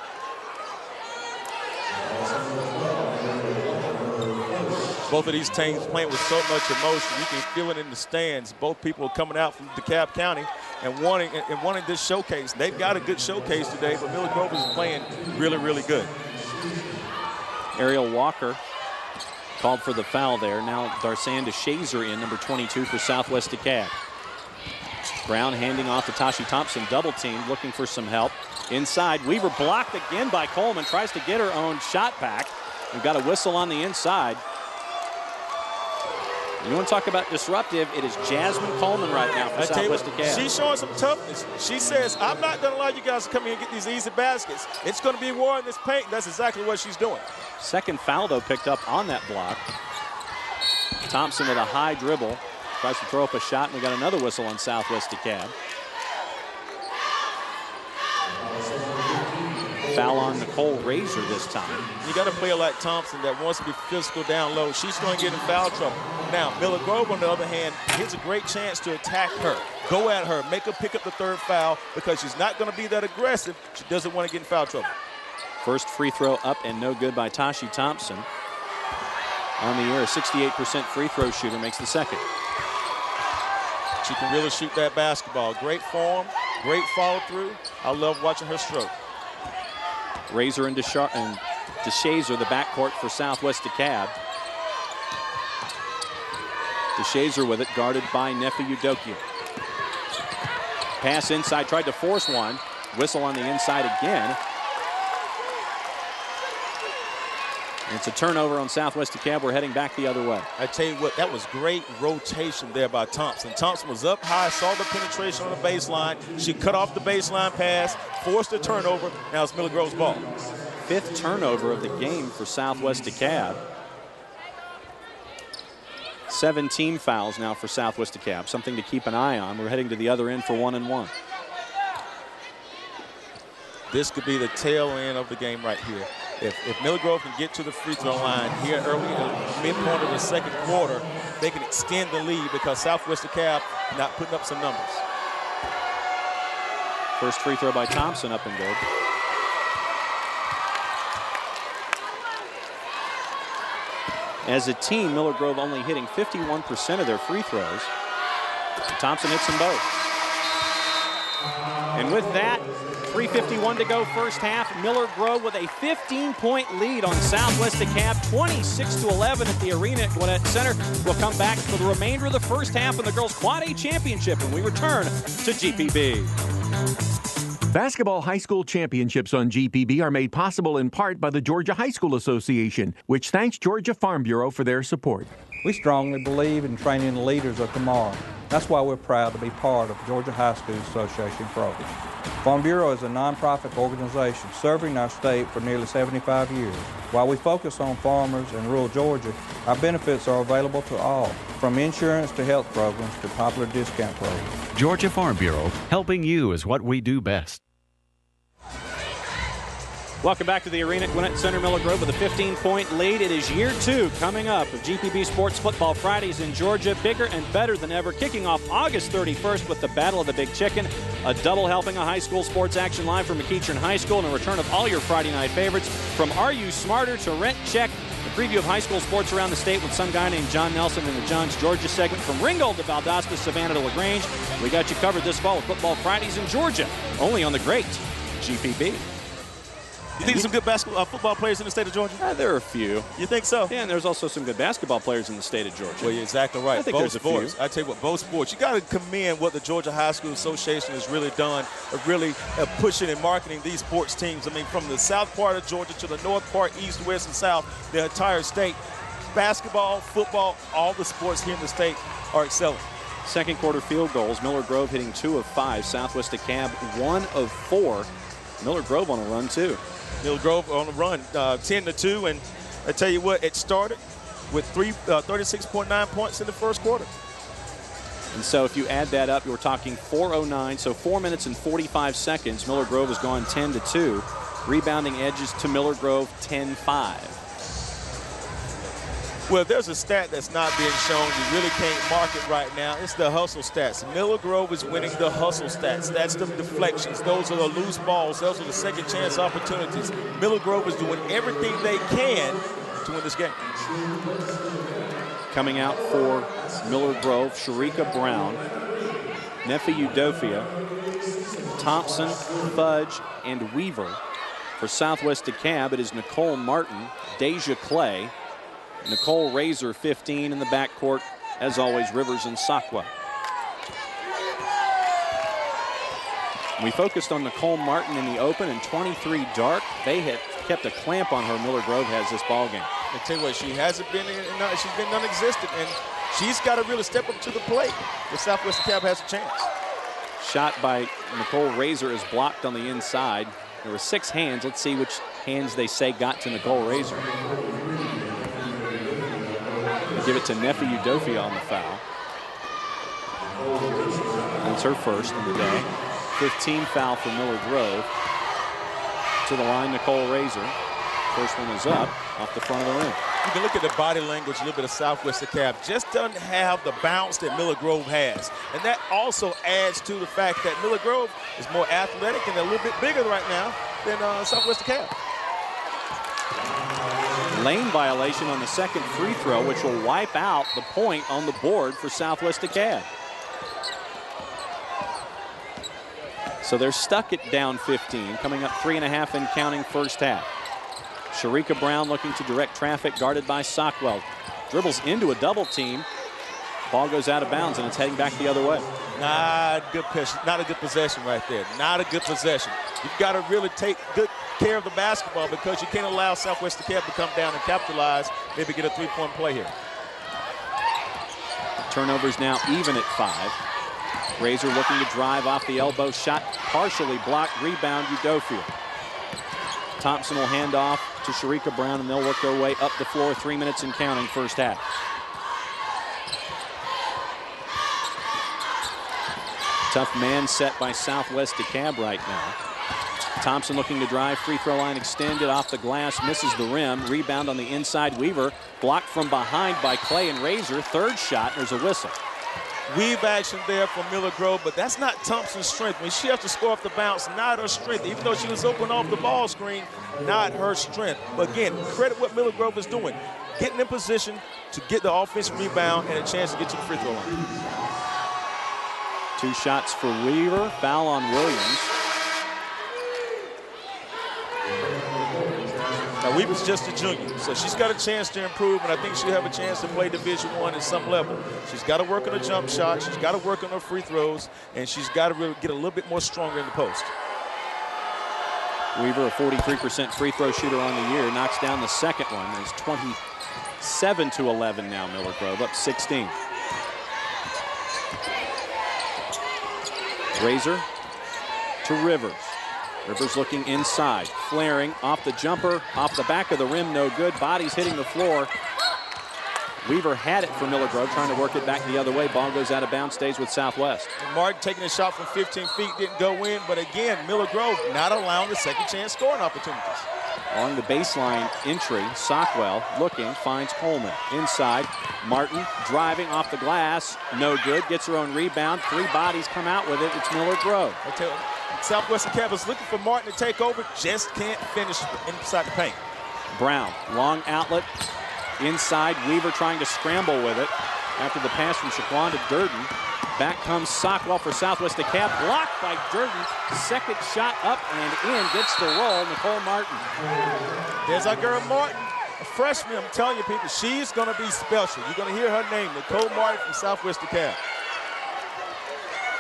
Speaker 2: Both of these teams playing with so much emotion. You can feel it in the stands. Both people are coming out from DeKalb County and wanting this showcase. They've got a good showcase today, but Miller Grove is playing really, really good.
Speaker 1: Ariel Walker called for the foul there. Now Darsan DeShazer in, number 22 for Southwest Dekalb. Brown handing off to Tashi Thompson, double teamed, looking for some help. Inside, Weaver blocked again by Coleman, tries to get her own shot back. We've got a whistle on the inside. You want to talk about disruptive, it is Jasmine Coleman right now for Southwest Dekalb.
Speaker 2: She's showing some toughness. She says, I'm not going to allow you guys to come here and get these easy baskets. It's going to be war in this paint. That's exactly what she's doing.
Speaker 1: Second foul, though, picked up on that block. Thompson with a high dribble. Tries to throw up a shot, and we got another whistle on Southwest Dekalb. Foul on Nicole Razor this time.
Speaker 2: You got a player like Thompson that wants to be physical down low. She's going to get in foul trouble. Now, Miller Grove, on the other hand, here's a great chance to attack her. Go at her, make her pick up the third foul because she's not going to be that aggressive. She doesn't want to get in foul trouble.
Speaker 1: First free throw up and no good by Tashi Thompson. On the year, a 68% free throw shooter makes the second.
Speaker 2: She can really shoot that basketball. Great form, great follow through. I love watching her stroke.
Speaker 1: Razor and DeShazer, the backcourt for Southwest Dekalb. DeShazer with it, guarded by Nefe Udokia. Pass inside, tried to force one. Whistle on the inside again. And it's a turnover on Southwest Dekalb. We're heading back the other way.
Speaker 2: I tell you what, that was great rotation there by Thompson. Thompson was up high, saw the penetration on the baseline. She cut off the baseline pass, forced a turnover. Now it's Miller Grove's ball.
Speaker 1: Fifth turnover of the game for Southwest Dekalb. 7 team fouls now for Southwest Dekalb. Something to keep an eye on. We're heading to the other end for 1-1.
Speaker 2: This could be the tail end of the game right here. If Miller Grove can get to the free throw line here early in the midpoint of the second quarter, they can extend the lead because Southwest Dekalb not putting up some numbers.
Speaker 1: First free throw by Thompson, up and good. As a team, Miller Grove only hitting 51% of their free throws. Thompson hits them both. And with that, 3:51 to go first half. Miller Grove with a 15-point lead on Southwest DeKalb, 26-11 at the arena at Gwinnett Center. We'll come back for the remainder of the first half in the girls' Quad A Championship when we return to GPB.
Speaker 10: Basketball high school championships on GPB are made possible in part by the Georgia High School Association, which thanks Georgia Farm Bureau for their support.
Speaker 11: We strongly believe in training the leaders of tomorrow. That's why we're proud to be part of Georgia High School Association program. Farm Bureau is a nonprofit organization serving our state for nearly 75 years. While we focus on farmers in rural Georgia, our benefits are available to all, from insurance to health programs to popular discount programs.
Speaker 16: Georgia Farm Bureau, helping you is what we do best.
Speaker 1: Welcome back to the arena at Gwinnett Center. Miller Grove with a 15-point lead. It is year 2 coming up of GPB Sports Football Fridays in Georgia. Bigger and better than ever. Kicking off August 31st with the Battle of the Big Chicken. A double helping of high school sports action live from McEachern High School and a return of all your Friday night favorites. From Are You Smarter to Rent Check. A preview of high school sports around the state with some guy named John Nelson in the John's Georgia segment. From Ringgold to Valdosta, Savannah to LaGrange. We got you covered this fall with Football Fridays in Georgia. Only on the great GPB.
Speaker 2: You think there's some good basketball, football players in the state of Georgia?
Speaker 1: There are a few.
Speaker 2: You think so?
Speaker 1: Yeah, and there's also some good basketball players in the state of Georgia.
Speaker 2: Well, you're exactly right.
Speaker 1: I think
Speaker 2: both
Speaker 1: there's a
Speaker 2: sports.
Speaker 1: few.
Speaker 2: I tell you what, both sports. You got to commend what the Georgia High School Association has really done, of really pushing and marketing these sports teams. I mean, from the south part of Georgia to the north part, east, west, and south, the entire state. Basketball, football, all the sports here in the state are excelling.
Speaker 1: Second quarter field goals. Miller Grove hitting 2 of 5. Southwest DeKalb 1 of 4. Miller Grove on a run, too.
Speaker 2: Miller Grove on the run, 10-2, and I tell you what, it started with 36.9 points in the first quarter.
Speaker 1: And so if you add that up, you're talking 4:09, so 4 minutes and 45 seconds. Miller Grove has gone 10-2. Rebounding edges to Miller Grove 10-5.
Speaker 2: Well, there's a stat that's not being shown. You really can't mark it right now. It's the hustle stats. Miller Grove is winning the hustle stats. That's the deflections. Those are the loose balls. Those are the second chance opportunities. Miller Grove is doing everything they can to win this game.
Speaker 1: Coming out for Miller Grove, Sharika Brown, Nefi Udofia, Thompson, Fudge, and Weaver. For Southwest DeKalb, it is Nicole Martin, Deja Clay, Nicole Razor, 15 in the backcourt. As always, Rivers and Sakwa. We focused on Nicole Martin in the open and 23 dark. They had kept a clamp on her. Miller Grove has this ball game.
Speaker 2: I tell you what, she's been non-existent, and she's got to really step up to the plate if Southwest DeKalb has a chance.
Speaker 1: Shot by Nicole Razor is blocked on the inside. There were 6 hands. Let's see which hands they say got to Nicole Razor. Give it to Nefi Udofia on the foul. That's her first of the day. 15 foul for Miller Grove. To the line, Nicole Razor. First one is up off the front of the rim.
Speaker 2: You can look at the body language a little bit of Southwest DeKalb. Just doesn't have the bounce that Miller Grove has. And that also adds to the fact that Miller Grove is more athletic and a little bit bigger right now than Southwest DeKalb.
Speaker 1: Lane violation on the second free throw, which will wipe out the point on the board for Southwest DeKalb. So they're stuck at down 15, coming up 3.5 and counting first half. Sharika Brown looking to direct traffic, guarded by Sockwell. Dribbles into a double team. Ball goes out of bounds, and it's heading back the other way.
Speaker 2: Not a good possession right there. Not a good possession. You've got to really take good care of the basketball because you can't allow Southwest DeKalb to come down and capitalize, maybe get a three-point play here.
Speaker 1: Turnovers now even at 5. Razor looking to drive off the elbow. Shot partially blocked. Rebound, Udofia. Thompson will hand off to Sharika Brown, and they'll work their way up the floor. 3 minutes and counting first half. Tough man set by Southwest DeKalb right now. Thompson looking to drive, free throw line extended off the glass, misses the rim. Rebound on the inside, Weaver blocked from behind by Clay and Razor. Third shot, there's a whistle.
Speaker 2: Weave action there for Miller Grove, but that's not Thompson's strength. I mean, she has to score off the bounce, not her strength. Even though she was open off the ball screen, not her strength. But again, credit what Miller Grove is doing. Getting in position to get the offensive rebound and a chance to get to the free throw line.
Speaker 1: 2 shots for Weaver, foul on Williams.
Speaker 2: Now, Weaver's just a junior, so she's got a chance to improve, and I think she'll have a chance to play Division I at some level. She's got to work on a jump shot. She's got to work on her free throws, and she's got to really get a little bit more stronger in the post.
Speaker 1: Weaver, a 43% free throw shooter on the year, knocks down the second one. It's 27-11 now, Miller Grove, up 16. Razor to Rivers. Rivers looking inside, flaring off the jumper, off the back of the rim, no good. Bodies hitting the floor. Weaver had it for Miller Grove, trying to work it back the other way. Ball goes out of bounds, stays with Southwest.
Speaker 2: Martin taking a shot from 15 feet, didn't go in, but again, Miller Grove not allowing the second chance scoring opportunities.
Speaker 1: Along the baseline entry, Sockwell looking, finds Coleman. Inside, Martin driving off the glass, no good, gets her own rebound. 3 bodies come out with it, it's Miller Grove.
Speaker 2: I tell you, Southwestern Campus looking for Martin to take over, just can't finish inside the paint.
Speaker 1: Brown, long outlet, inside, Weaver trying to scramble with it. After the pass from Shaquanda Durden, back comes Sockwell for Southwest Dekalb, blocked by Durden. Second shot up and in, gets the roll, Nicole Martin.
Speaker 2: There's our girl Martin, a freshman. I'm telling you people, she's gonna be special. You're gonna hear her name, Nicole Martin from Southwest Dekalb.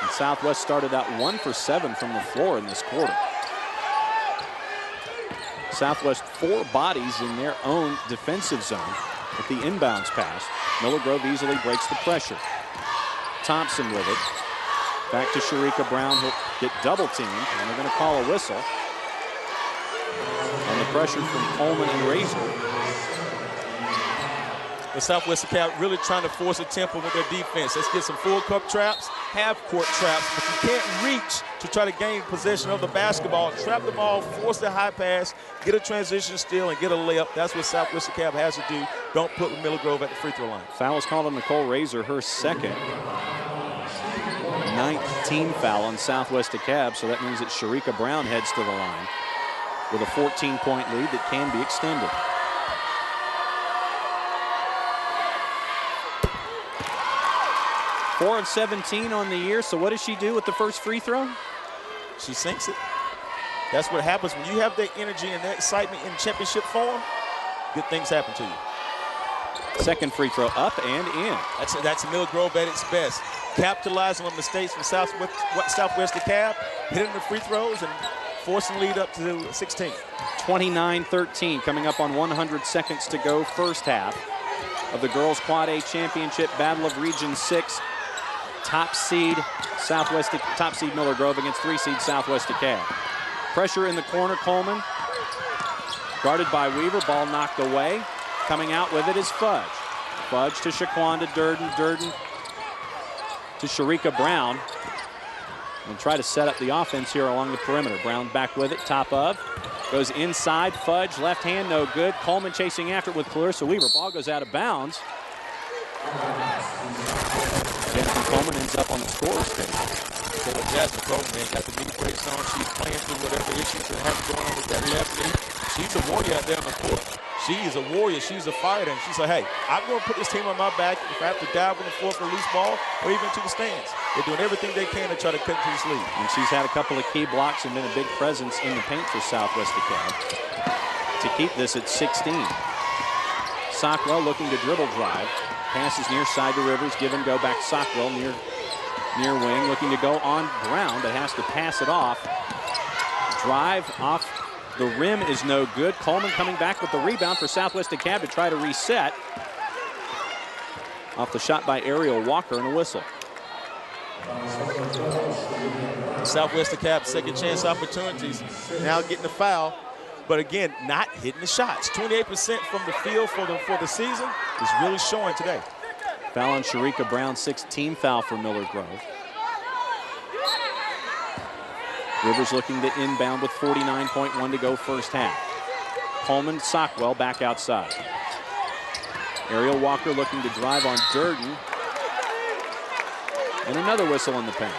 Speaker 1: And Southwest started out 1 for 7 from the floor in this quarter. Southwest 4 bodies in their own defensive zone with the inbounds pass. Miller Grove easily breaks the pressure. Thompson with it. Back to Sharika Brown, who'll get double teamed, and they're going to call a whistle. On the pressure from Coleman and Razor.
Speaker 2: The Southwest Dekalb really trying to force a tempo with their defense. Let's get some full court traps, half court traps, but you can't reach to try to gain possession of the basketball. Trap the ball, force the high pass, get a transition steal, and get a layup. That's what Southwest Dekalb has to do. Don't put Miller Grove at the free throw line.
Speaker 1: Foul is called on Nicole Razor, her second. 19 foul on Southwest Dekalb, so that means that Sharika Brown heads to the line with a 14-point lead that can be extended. Four of 17 on the year, so what does she do with the first free throw?
Speaker 2: She sinks it. That's what happens when you have that energy and that excitement in championship form. Good things happen to you.
Speaker 1: Second free throw up and in.
Speaker 2: That's Miller Grove at its best. Capitalizing on mistakes from Southwest Dekalb, hitting the free throws and forcing lead up to 16.
Speaker 1: 29-13, coming up on 100 seconds to go, first half of the Girls Quad A Championship Battle of Region 6. Top seed Miller Grove against 3 seed Southwest Dekalb. Pressure in the corner, Coleman. Guarded by Weaver, ball knocked away. Coming out with it is Fudge. Fudge to Shaquanda Durden. Durden to Sharika Brown. And try to set up the offense here along the perimeter. Brown back with it, top of. Goes inside, Fudge, left hand, no good. Coleman chasing after it with Clarissa Weaver. Ball goes out of bounds. Jennifer Coleman ends up on the scorer's table.
Speaker 2: So Jasmine Coleman got the knee brace on. She's playing through whatever issues that have going on with that left knee. She's a warrior out there on the court. She is a warrior. She's a fighter. And she's like, hey, I'm going to put this team on my back if I have to dive on the floor for a loose ball or even to the stands. They're doing everything they can to try to cut to this lead.
Speaker 1: And she's had a couple of key blocks and been a big presence in the paint for Southwest Dekalb to keep this at 16. Sockwell looking to dribble drive. Passes near side to Rivers. Give and go back to Sockwell near wing. Looking to go on Brown, but has to pass it off. Drive off the rim is no good. Coleman coming back with the rebound for Southwest Dekalb to try to reset. Off the shot by Ariel Walker and a whistle.
Speaker 2: Southwest Dekalb second chance opportunities. Now getting the foul, but again, not hitting the shots. 28% from the field for the season is really showing today.
Speaker 1: Foul on Sharika Brown, 16 foul for Miller Grove. Rivers looking to inbound with 49.1 to go first half. Coleman, Sockwell back outside. Ariel Walker looking to drive on Durden. And another whistle in the paint.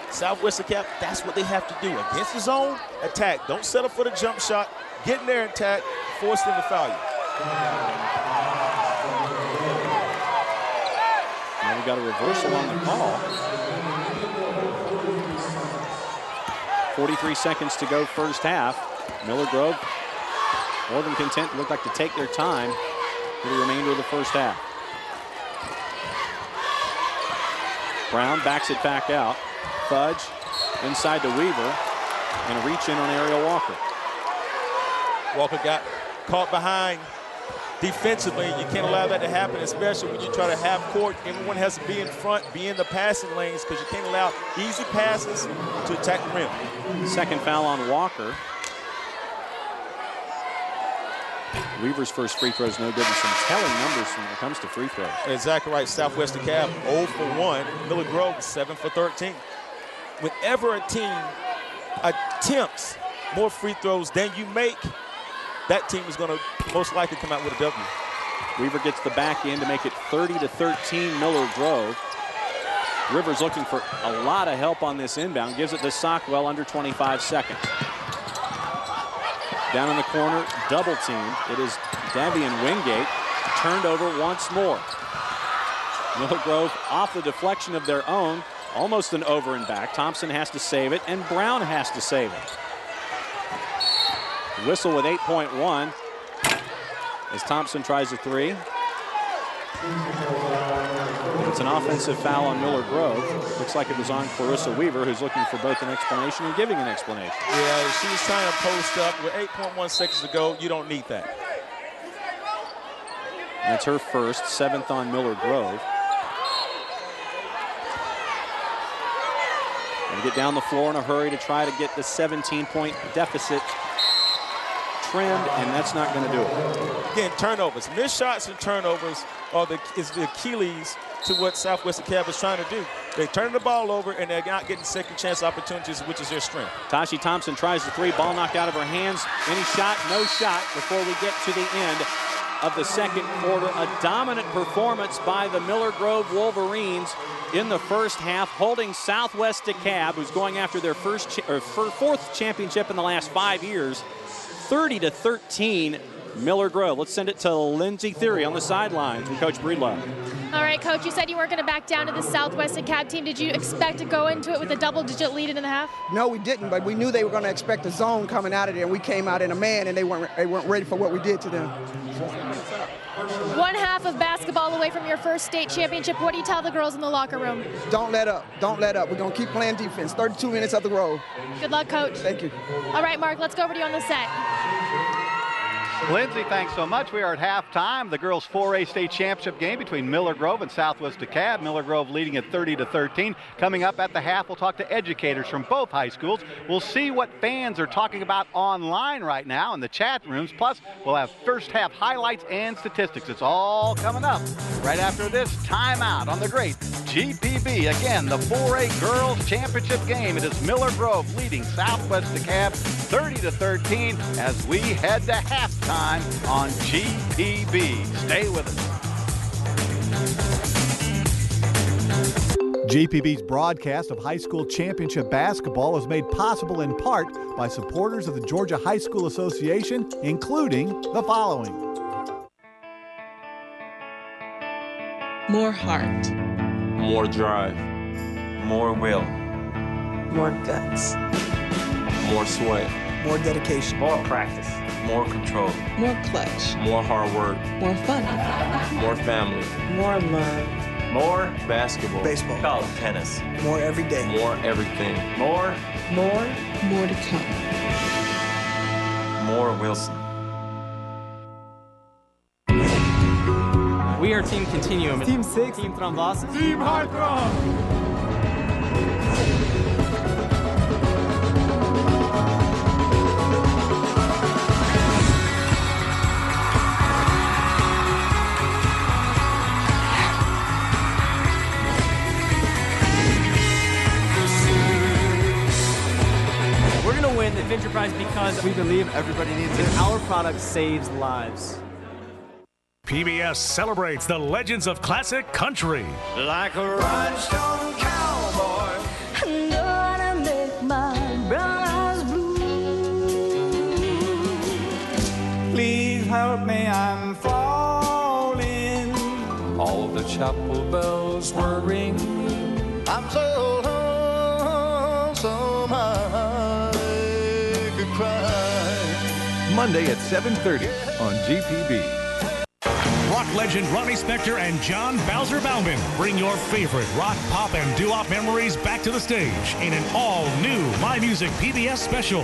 Speaker 2: Southwest Dekalb, that's what they have to do. Against the zone, attack. Don't settle for the jump shot. Get in there and attack. Force them to foul you.
Speaker 1: Now we got a reversal on the call. 43 seconds to go first half. Miller Grove more than content, looked like to take their time for the remainder of the first half. Brown backs it back out. Fudge inside to Weaver, and a reach in on Ariel Walker.
Speaker 2: Walker got caught behind defensively. You can't allow that to happen, especially when you try to half court. Everyone has to be in front, be in the passing lanes, because you can't allow easy passes to attack the rim.
Speaker 1: Second foul on Walker. Weaver's first free throw is no good, and some telling numbers when it comes to free throws.
Speaker 2: Exactly right. Southwest Dekalb 0 for 1. Miller Grove 7 for 13. Whenever a team attempts more free throws than you make, that team is going to most likely come out with a W.
Speaker 1: Weaver gets the back end to make it 30-13 Miller Grove. Rivers looking for a lot of help on this inbound. Gives it to Sockwell under 25 seconds. Down in the corner, double team. It is Davian Wingate. Turned over once more. Miller Grove off the deflection of their own. Almost an over and back. Thompson has to save it, and Brown has to save it. Whistle with 8.1 as Thompson tries a three. It's an offensive foul on Miller Grove. Looks like it was on Clarissa Weaver, who's looking for both an explanation and giving an explanation.
Speaker 2: Yeah, she was trying to post up with 8.1 seconds to go. You don't need that.
Speaker 1: That's her first, 7th on Miller Grove. And get down the floor in a hurry to try to get the 17-point deficit trimmed, and that's not going to do it.
Speaker 2: Again, turnovers. Missed shots and turnovers is the Achilles to what Southwest Dekalb is trying to do. They're turning the ball over, and they're not getting second chance opportunities, which is their strength.
Speaker 1: Tashi Thompson tries the three, ball knocked out of her hands. Any shot? No shot before we get to the end of the second quarter. A dominant performance by the Miller Grove Wolverines in the first half, holding Southwest Dekalb, who's going after their fourth championship in the last 5 years, 30-13 Miller Grove. Let's send it to Lindsey Theory on the sidelines with Coach Breedlove.
Speaker 3: All right, Coach, you said you weren't going to back down to the Southwest Dekalb team. Did you expect to go into it with a double-digit lead in the half?
Speaker 17: No, we didn't, but we knew they were going to expect a zone coming out of there, and we came out in a man, and they weren't ready for what we did to them.
Speaker 3: One half of basketball away from your first state championship. What do you tell the girls in the locker room?
Speaker 17: Don't let up. Don't let up. We're going to keep playing defense. 32 minutes of the road.
Speaker 3: Good luck, Coach.
Speaker 17: Thank you.
Speaker 3: All right, Mark, let's go over to you on the set.
Speaker 18: Lindsay, thanks so much. We are at halftime. The girls' 4A state championship game between Miller Grove and Southwest Dekalb. Miller Grove leading at 30-13. Coming up at the half, we'll talk to educators from both high schools. We'll see what fans are talking about online right now in the chat rooms. Plus, we'll have first half highlights and statistics. It's all coming up right after this timeout on the great GPB. Again, the 4A girls championship game. It is Miller Grove leading Southwest Dekalb 30-13 as we head to halftime on GPB. Stay with us.
Speaker 19: GPB's broadcast of high school championship basketball is made possible in part by supporters of the Georgia High School Association, including the following.
Speaker 20: More heart.
Speaker 21: More drive. More will.
Speaker 20: More guts.
Speaker 21: More sweat.
Speaker 20: More dedication.
Speaker 21: More practice. More control.
Speaker 20: More clutch.
Speaker 21: More hard work.
Speaker 20: More fun.
Speaker 21: More family.
Speaker 20: More love.
Speaker 21: More basketball.
Speaker 20: Baseball.
Speaker 21: College tennis.
Speaker 20: More every day.
Speaker 21: More everything. More.
Speaker 20: More to come.
Speaker 21: More Wilson.
Speaker 22: We are Team Continuum.
Speaker 23: Team 6.
Speaker 22: Team Trambas.
Speaker 23: Team Heartthrob.
Speaker 22: We're going to win the Adventure Prize because we believe everybody needs it. Our product saves lives.
Speaker 9: PBS celebrates the legends of classic country.
Speaker 8: Like a rhinestone cowboy.
Speaker 15: I'm gonna make my brown eyes blue.
Speaker 8: Please help me, I'm falling.
Speaker 6: All of the chapel bells were ringing.
Speaker 8: I'm so lonesome I could cry.
Speaker 4: Monday at 7:30 on GPB.
Speaker 9: Rock legend Ronnie Spector and John Bowser Bauman bring your favorite rock, pop, and doo-wop memories back to the stage in an all-new My Music PBS special.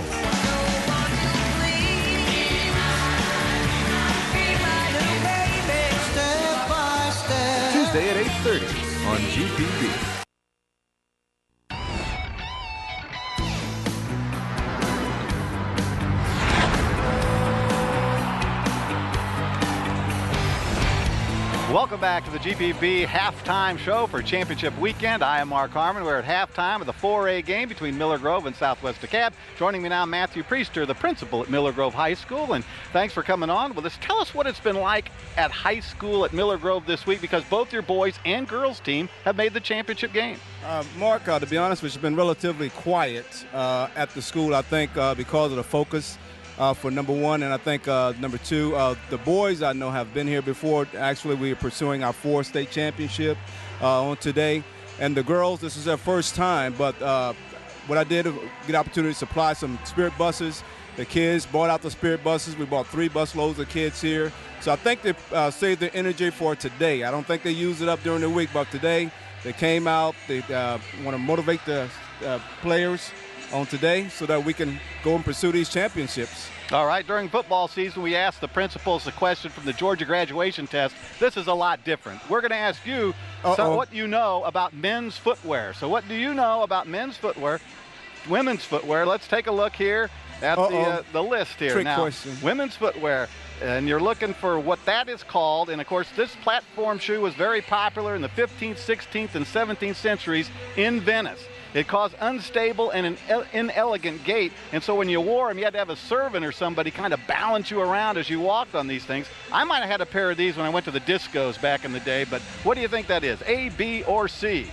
Speaker 4: Tuesday at 8:30 on GPB.
Speaker 18: Welcome back to the GPB halftime show for championship weekend. I am Mark Harmon. We're at halftime of the 4A game between Miller Grove and Southwest Dekalb. Joining me now, Matthew Priester, the principal at Miller Grove High School. And thanks for coming on with us. Tell us what it's been like at high school at Miller Grove this week, because both your boys and girls team have made the championship game.
Speaker 5: Mark, to be honest with you, it's been relatively quiet at the school, I think, because of the focus. For number one, and I think number two, the boys I know have been here before. Actually, we are pursuing our 4th state championship on today. And the girls, this is their first time, but what I did, get opportunity to supply some spirit buses. The kids bought out the spirit buses. We bought 3 busloads of kids here. So I think they saved their energy for today. I don't think they used it up during the week, but today they came out. They want to motivate the players on today so that we can go and pursue these championships.
Speaker 18: All right, during football season, we asked the principals a question from the Georgia graduation test. This is a lot different. We're going to ask you what you know about men's footwear. So what do you know about men's footwear, women's footwear? Let's take a look here at the list here.
Speaker 5: Trick
Speaker 18: now,
Speaker 5: question.
Speaker 18: Women's footwear, and you're looking for what that is called. And, of course, this platform shoe was very popular in the 15th, 16th, and 17th centuries in Venice. It caused unstable and an inelegant gait, and so when you wore them, you had to have a servant or somebody kind of balance you around as you walked on these things. I might have had a pair of these when I went to the discos back in the day, but what do you think that is, A, B, or C?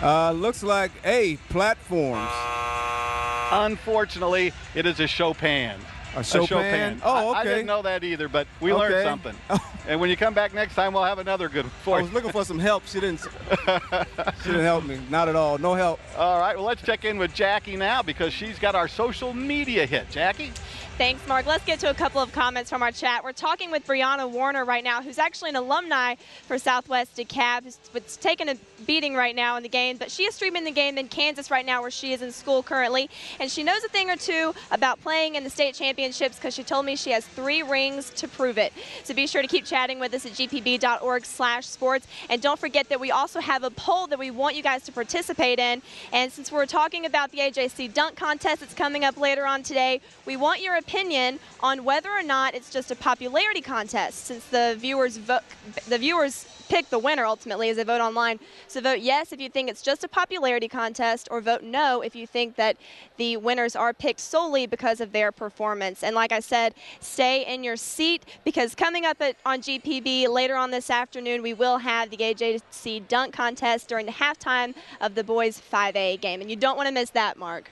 Speaker 5: Looks like A, platforms.
Speaker 18: Unfortunately, it is a Chopin.
Speaker 5: A Chopin? Oh, okay.
Speaker 18: I didn't know that either, but we learned something. And when you come back next time, we'll have another good one for you.
Speaker 5: I was looking for some help. She didn't help me. Not at all. No help.
Speaker 18: All right. Well, let's check in with Jackie now because she's got our social media hit. Jackie?
Speaker 7: Thanks, Mark. Let's get to a couple of comments from our chat. We're talking with Brianna Warner right now, who's actually an alumni for Southwest Dekalb, who's taking a beating right now in the game, but she is streaming the game in Kansas right now where she is in school currently, and she knows a thing or two about playing in the state championships because she told me she has 3 rings to prove it. So be sure to keep chatting with us at gpb.org/sports, and don't forget that we also have a poll that we want you guys to participate in, and since we're talking about the AJC dunk contest that's coming up later on today, we want your opinion on whether or not it's just a popularity contest, since the viewers pick the winner ultimately as they vote online. So vote yes if you think it's just a popularity contest, or vote no if you think that the winners are picked solely because of their performance. And like I said, stay in your seat because coming up on GPB later on this afternoon, we will have the AJC dunk contest during the halftime of the boys 5A game. And you don't want to miss that, Mark.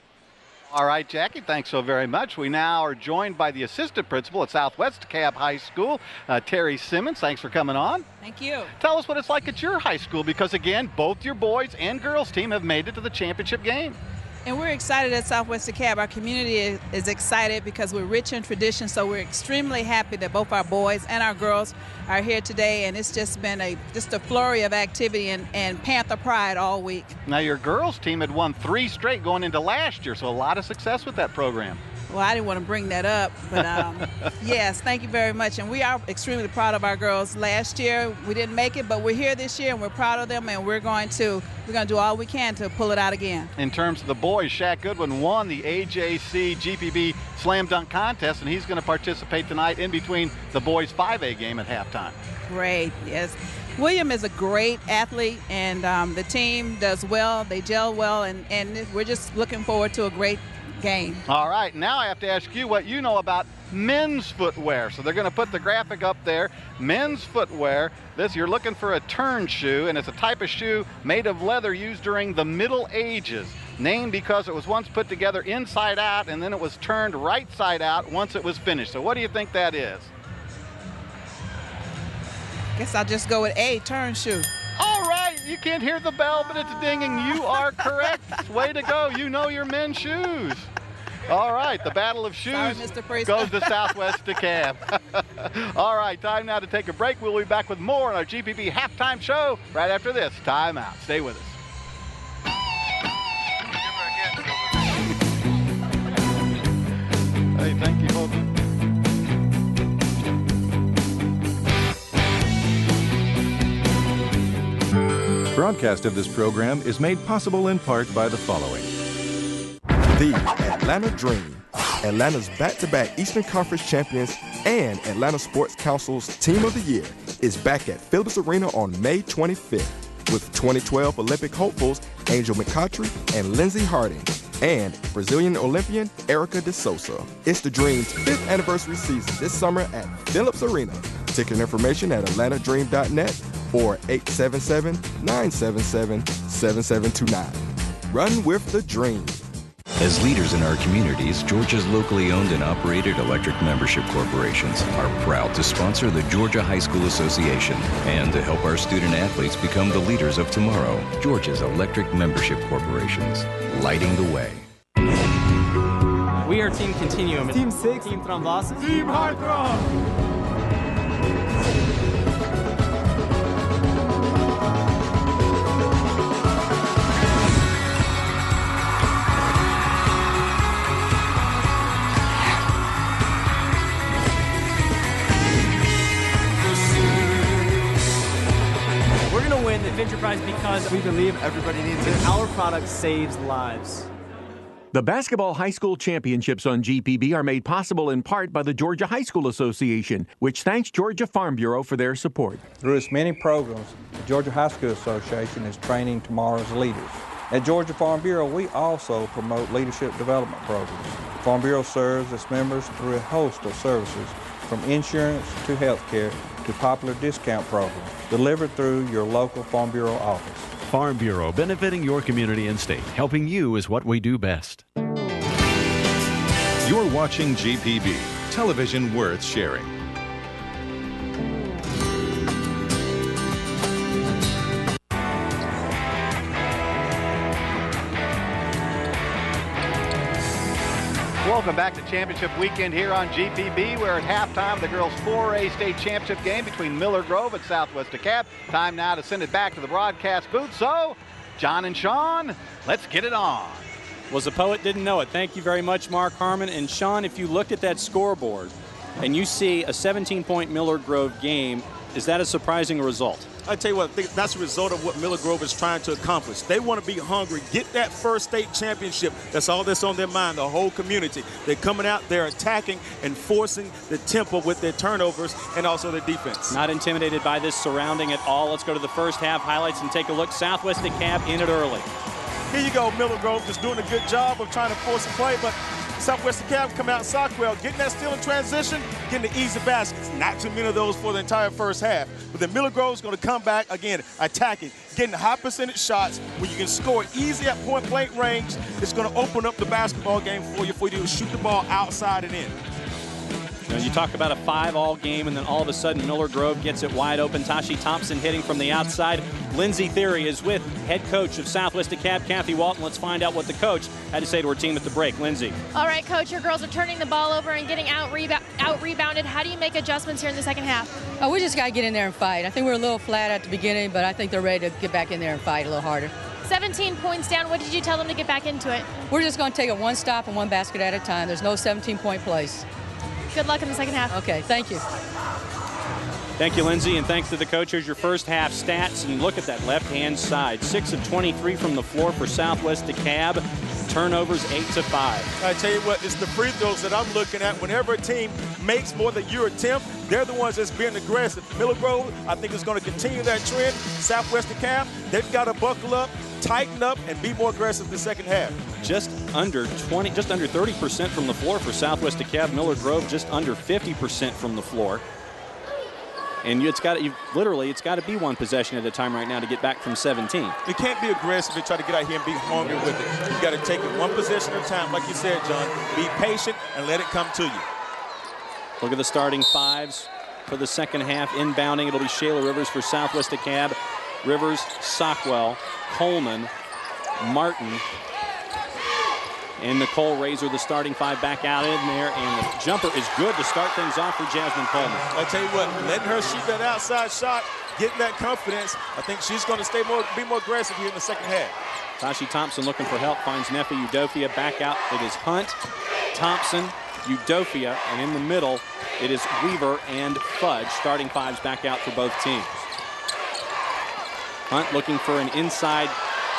Speaker 18: All right, Jackie, thanks so very much. We now are joined by the assistant principal at Southwest Dekalb High School, Terry Simmons. Thanks for coming on.
Speaker 23: Thank you.
Speaker 18: Tell us what it's like at your high school because, again, both your boys and girls team have made it to the championship game.
Speaker 23: And we're excited at Southwest Dekalb. Our community is excited because we're rich in tradition, so we're extremely happy that both our boys and our girls are here today, and it's just been a flurry of activity and Panther pride all week.
Speaker 18: Now, your girls team had won 3 straight going into last year, so a lot of success with that program.
Speaker 23: Well, I didn't want to bring that up, but yes, thank you very much. And we are extremely proud of our girls. Last year, we didn't make it, but we're here this year, and we're proud of them, and we're going to do all we can to pull it out again.
Speaker 18: In terms of the boys, Shaq Goodwin won the AJC GPB Slam Dunk Contest, and he's going to participate tonight in between the boys' 5A game at halftime.
Speaker 23: Great, yes. William is a great athlete, and the team does well. They gel well, and we're just looking forward to a great game.
Speaker 18: All right, now I have to ask you what you know about men's footwear. So they're going to put the graphic up there. Men's footwear. You're looking for a turn shoe, and it's a type of shoe made of leather used during the Middle Ages. Named because it was once put together inside out, and then it was turned right side out once it was finished. So what do you think that is?
Speaker 23: Guess I'll just go with A, turn shoe.
Speaker 18: All right, you can't hear the bell, but it's dinging. You are correct. Way to go. You know your men's shoes. All right, the battle of shoes goes to Southwest DeKalb. All right, time now to take a break. We'll be back with more on our GPB halftime show right after this timeout. Stay with us. Hey, thank you, folks.
Speaker 4: Broadcast of this program is made possible in part by the following.
Speaker 12: The Atlanta Dream, Atlanta's back-to-back Eastern Conference champions and Atlanta Sports Council's Team of the Year, is back at Phillips Arena on May 25th with 2012 Olympic hopefuls Angel McCoughtry and Lindsey Harding and Brazilian Olympian Erica de Souza. It's the Dream's 5th anniversary season this summer at Phillips Arena. Ticket information at atlantadream.net or 877-977-7729. Run with the Dream.
Speaker 13: As leaders in our communities, Georgia's locally owned and operated electric membership corporations are proud to sponsor the Georgia High School Association and to help our student athletes become the leaders of tomorrow. Georgia's electric membership corporations, lighting the way.
Speaker 22: We are Team Continuum. Team 6. Team Thrombosis. Team Heartthrob. Win the Adventure Prize because we believe everybody needs it. Our product saves lives.
Speaker 10: The basketball high school championships on GPB are made possible in part by the Georgia High School Association, which thanks Georgia Farm Bureau for their support.
Speaker 11: Through its many programs, the Georgia High School Association is training tomorrow's leaders. At Georgia Farm Bureau, we also promote leadership development programs. Farm Bureau serves its members through a host of services, from insurance to health care to popular discount programs, delivered through your local Farm Bureau office.
Speaker 16: Farm Bureau, benefiting your community and state. Helping you is what we do best.
Speaker 4: You're watching GPB, television worth sharing.
Speaker 18: Welcome back to Championship Weekend here on GPB. We're at halftime of the girls' 4A state championship game between Miller Grove and Southwest DeKalb. Time now to send it back to the broadcast booth. So, John and Sean, let's get it on.
Speaker 1: Was a poet, didn't know it. Thank you very much, Mark Harmon. And Sean, if you looked at that scoreboard and you see a 17-point Miller Grove game, is that a surprising result?
Speaker 2: I tell you what, I think that's a result of what Miller Grove is trying to accomplish. They want to be hungry, get that first state championship. That's all that's on their mind, the whole community. They're coming out, they're attacking and forcing the tempo with their turnovers and also their defense.
Speaker 1: Not intimidated by this surrounding at all. Let's go to the first half highlights and take a look. Southwest DeKalb in it early.
Speaker 2: Here you go, Miller Grove just doing a good job of trying to force a play, but Southwest DeKalb come out Sockwell, getting that steal in transition, getting the easy baskets. Not too many of those for the entire first half. But then Miller Grove's going to come back, again, attacking, getting high percentage shots. When you can score easy at point-blank range, it's going to open up the basketball game for you to shoot the ball outside and in.
Speaker 1: Now, you talk about a 5-all game, and then all of a sudden Miller Grove gets it wide open. Tashi Thompson hitting from the outside. Lindsey Theory is with head coach of Southwest DeKalb, Kathy Walton. Let's find out what the coach had to say to her team at the break. Lindsey.
Speaker 3: All right, Coach, your girls are turning the ball over and getting out-rebounded. How do you make adjustments here in the second half?
Speaker 14: Oh, we just got to get in there and fight. I think we were a little flat at the beginning, but I think they're ready to get back in there and fight a little harder.
Speaker 3: 17 points down. What did you tell them to get back into it?
Speaker 14: We're just going to take it one stop and one basket at a time. There's no 17-point plays.
Speaker 3: Good luck in the second half.
Speaker 14: Okay, thank you.
Speaker 1: Thank you, Lindsey, and thanks to the coach. Here's your first half stats, and look at that left-hand side. 6 of 23 from the floor for Southwest DeKalb. Turnovers 8-5.
Speaker 2: I tell you what, it's the free throws that I'm looking at. Whenever a team makes more than your attempt, they're the ones that's being aggressive. Miller Grove, I think, is going to continue that trend. Southwest DeKalb, they've got to buckle up, tighten up, and be more aggressive the second half.
Speaker 1: Just under 30% from the floor for Southwest DeKalb. Miller Grove just under 50% from the floor. And it's got to be one possession at a time right now to get back from 17.
Speaker 2: You can't be aggressive and try to get out here and be hungry with it. You've got to take it one possession at a time, like you said, John. Be patient and let it come to you.
Speaker 1: Look at the starting fives for the second half. Inbounding, it'll be Shayla Rivers for Southwest DeKalb. Rivers, Sockwell, Coleman, Martin, And Nicole Razor, the starting 5, back out in there, and the jumper is good to start things off for Jasmine Coleman.
Speaker 2: I tell you what, letting her shoot that outside shot, getting that confidence, I think she's going to be more aggressive here in the second half.
Speaker 1: Tashi Thompson looking for help, finds Nefe Udofia. Back out, it is Hunt, Thompson, Udofia, and in the middle, it is Weaver and Fudge. Starting 5s back out for both teams. Hunt looking for an inside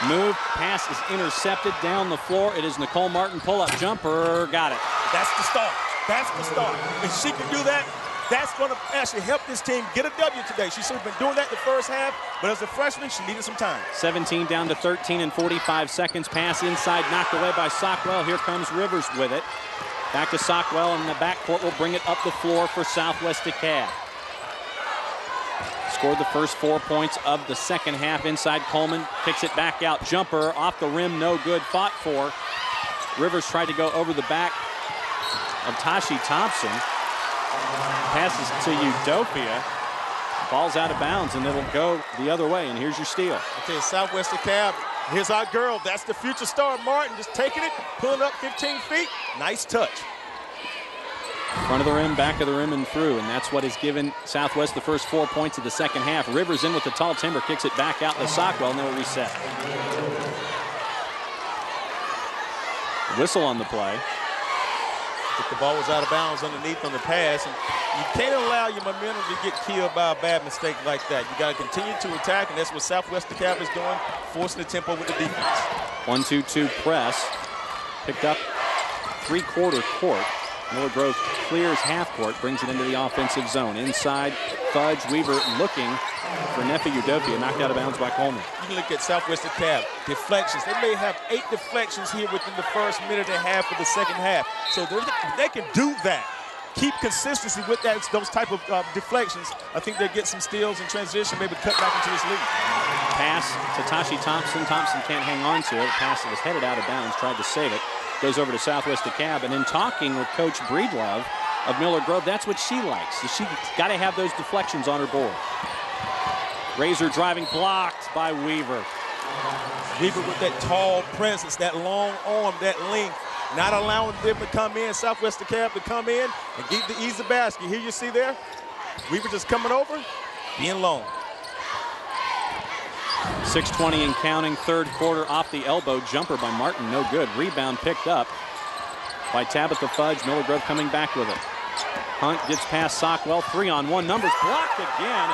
Speaker 1: move. Pass is intercepted down the floor. It is Nicole Martin, pull-up jumper. Got it.
Speaker 2: That's the start. That's the start. If she can do that, that's going to actually help this team get a W today. She's sort of been doing that the first half, but as a freshman, she needed some time.
Speaker 1: 17 down to 13 in 45 seconds. Pass inside, knocked away by Sockwell. Here comes Rivers with it. Back to Sockwell in the backcourt. Will bring it up the floor for Southwest DeKalb. Scored the first 4 points of the second half. Inside, Coleman kicks it back out. Jumper off the rim, no good. Fought for. Rivers tried to go over the back of Tashi Thompson. Passes to Udofia. Ball's out of bounds, and it'll go the other way. And here's your steal.
Speaker 2: Okay, Southwest DeKalb. Here's our girl. That's the future star, Martin. Just taking it, pulling up 15 feet. Nice touch.
Speaker 1: Front of the rim, back of the rim, and through. And that's what has given Southwest the first 4 points of the second half. Rivers in with the tall timber, kicks it back out to Sockwell, and they'll reset. Whistle on the play.
Speaker 2: If the ball was out of bounds underneath on the pass, and you can't allow your momentum to get killed by a bad mistake like that. You got to continue to attack, and that's what Southwest DeKalb is doing, forcing the tempo with the defense.
Speaker 1: 1-2-2 press. Picked up three-quarter court. Miller Grove clears half court, brings it into the offensive zone. Inside, Fudge, Weaver looking for Nefe Udofia, knocked out of bounds by Coleman.
Speaker 2: You can look at Southwest DeKalb. Deflections. They may have 8 deflections here within the first minute and a half of the second half. So they can do that. Keep consistency with those type of deflections. I think they'll get some steals in transition, maybe cut back into this lead.
Speaker 1: Pass to Tashi Thompson. Thompson can't hang on to it. Pass that was headed out of bounds, tried to save it. Goes over to Southwest DeKalb, and in talking with Coach Breedlove of Miller Grove, that's what she likes. So she's got to have those deflections on her board. Razor driving, blocked by Weaver.
Speaker 2: Weaver with that tall presence, that long arm, that length, not allowing them to come in, Southwest DeKalb to come in and get the easy basket. Here you see there, Weaver just coming over, being long.
Speaker 1: 6:20 and counting, third quarter, off the elbow, jumper by Martin, no good. Rebound picked up by Tabitha Fudge. Miller Grove coming back with it. Hunt gets past Sockwell, 3-on-1, numbers blocked again.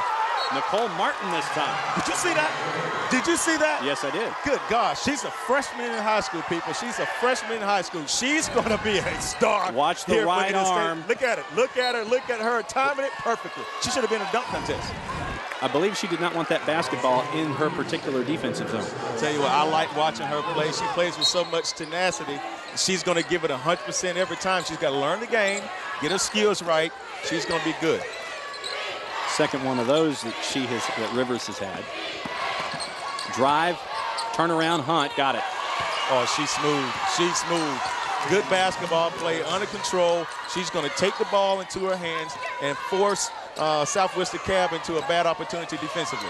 Speaker 1: Nicole Martin this time.
Speaker 2: Did you see that? Did you see that?
Speaker 1: Yes, I did.
Speaker 2: Good gosh, she's a freshman in high school, people. She's a freshman in high school. She's going to be a star.
Speaker 1: Watch the right arm.
Speaker 2: Look at it. Look at her. Look at her. Timing it perfectly. She should have been in a dunk contest.
Speaker 1: I believe she did not want that basketball in her particular defensive zone.
Speaker 2: I'll tell you what, I like watching her play. She plays with so much tenacity. She's going to give it 100% every time. She's got to learn the game, get her skills right. She's going to be good.
Speaker 1: Second one of those that Rivers has had. Drive, turnaround, Hunt, got it.
Speaker 2: Oh, she's smooth. She's smooth. Good basketball play, under control. She's going to take the ball into her hands and force Southwest DeKalb into a bad opportunity defensively.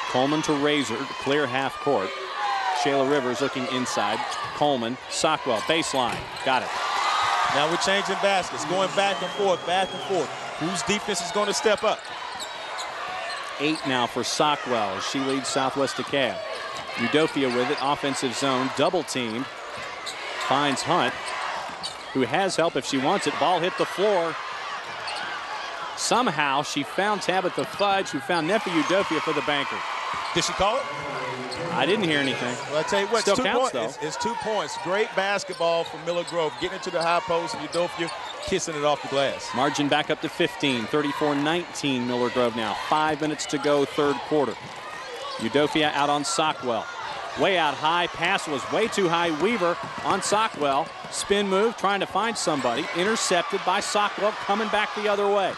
Speaker 1: Coleman to Razor, clear half court. Shayla Rivers looking inside. Coleman, Sockwell, baseline, got it.
Speaker 2: Now we're changing baskets, going back and forth, back and forth. Whose defense is going to step up?
Speaker 1: 8 now for Sockwell as she leads Southwest DeKalb. Udofia with it, offensive zone, double teamed. Finds Hunt, who has help if she wants it. Ball hit the floor. Somehow she found Tabitha Fudge, who found Nefe Udofia for the banker.
Speaker 2: Did she call it?
Speaker 1: I didn't hear anything.
Speaker 2: Well, I tell you what,
Speaker 1: still counts, though.
Speaker 2: It's 2 points. Great basketball from Miller Grove, getting into the high post, and Udofia kissing it off the glass.
Speaker 1: Margin back up to 15, 34-19 Miller Grove now. 5 minutes to go, third quarter. Udofia out on Sockwell. Way out high, pass was way too high. Weaver on Sockwell. Spin move, trying to find somebody. Intercepted by Sockwell, coming back the other way.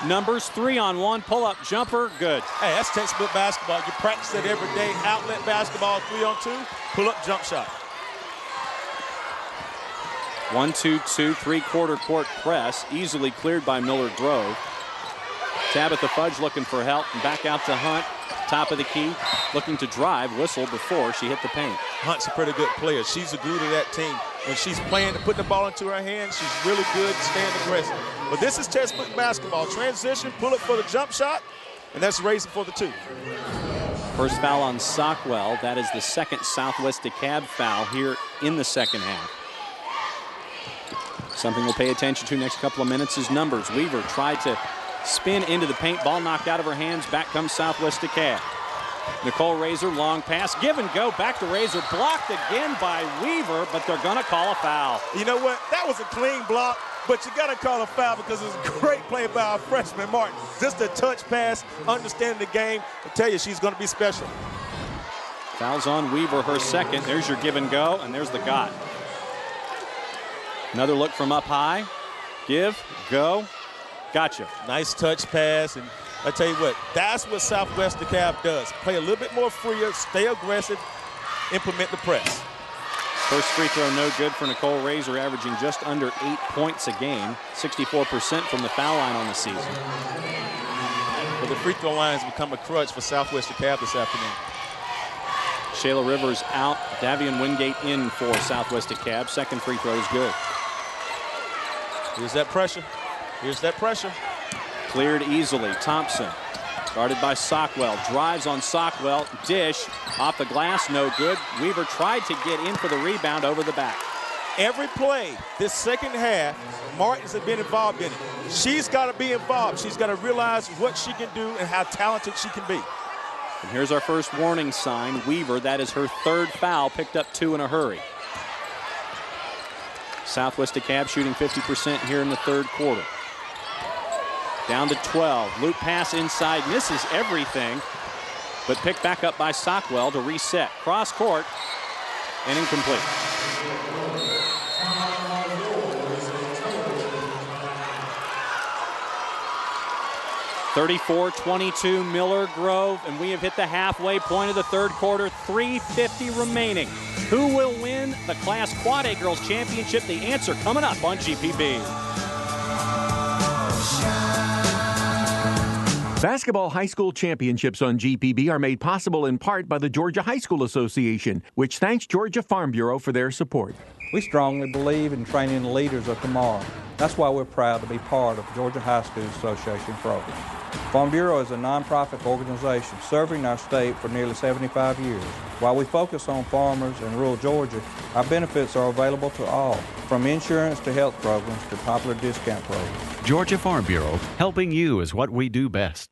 Speaker 1: Numbers, 3-on-1, pull-up jumper, good.
Speaker 2: Hey, that's textbook basketball. You practice it every day. Outlet basketball, 3-on-2, pull-up jump shot.
Speaker 1: 1-2-2, three-quarter court press, easily cleared by Miller Grove. Tabitha Fudge looking for help, and back out to Hunt. top of the key, looking to drive, whistle before she hit the paint.
Speaker 2: Hunt's a pretty good player. She's the glue to that team. When she's playing to put the ball into her hands, she's really good staying aggressive. But this is textbook basketball. Transition, pull it for the jump shot, and that's raising for the 2.
Speaker 1: First foul on Sockwell. That is the second Southwest DeKalb foul here in the second half. Something we'll pay attention to next couple of minutes is numbers. Weaver tried to spin into the paint, ball knocked out of her hands. Back comes Southwest DeKalb. Nicole Razor, long pass, give and go, back to Razor, blocked again by Weaver, but they're gonna call a foul.
Speaker 2: You know what? That was a clean block, but you gotta call a foul because it was a great play by our freshman Martin. Just a touch pass, understanding the game. I tell you, she's gonna be special.
Speaker 1: Fouls on Weaver, her second. There's your give and go, and there's the got. Another look from up high. Give, go, gotcha.
Speaker 2: Nice touch pass, and I tell you what, that's what Southwest DeKalb does. Play a little bit more freer, stay aggressive, implement the press.
Speaker 1: First free throw no good for Nicole Razor, averaging just under 8 points a game, 64% from the foul line on the season.
Speaker 2: But the free throw line has become a crutch for Southwest DeKalb this afternoon.
Speaker 1: Shayla Rivers out, Davian Wingate in for Southwest DeKalb. Second free throw is good.
Speaker 2: Here's that pressure. Here's that pressure.
Speaker 1: Cleared easily. Thompson, guarded by Sockwell, drives on Sockwell. Dish off the glass, no good. Weaver tried to get in for the rebound over the back.
Speaker 2: Every play this second half, Martins has been involved in it. She's got to be involved. She's got to realize what she can do and how talented she can be.
Speaker 1: And here's our first warning sign. Weaver, that is her third foul, picked up 2 in a hurry. Southwest DeKalb shooting 50% here in the third quarter. Down to 12. Loop pass inside, misses everything, but picked back up by Sockwell to reset. Cross court and incomplete. (34-22) Miller Grove, and we have hit the halfway point of the third quarter. 3:50 remaining. Who will win the Class Quad A Girls Championship? The answer coming up on GPB.
Speaker 10: Basketball high school championships on GPB are made possible in part by the Georgia High School Association, which thanks Georgia Farm Bureau for their support.
Speaker 11: We strongly believe in training the leaders of tomorrow. That's why we're proud to be part of Georgia High School Association program. Farm Bureau is a nonprofit organization serving our state for nearly 75 years. While we focus on farmers in rural Georgia, our benefits are available to all, from insurance to health programs to popular discount programs.
Speaker 16: Georgia Farm Bureau, helping you is what we do best.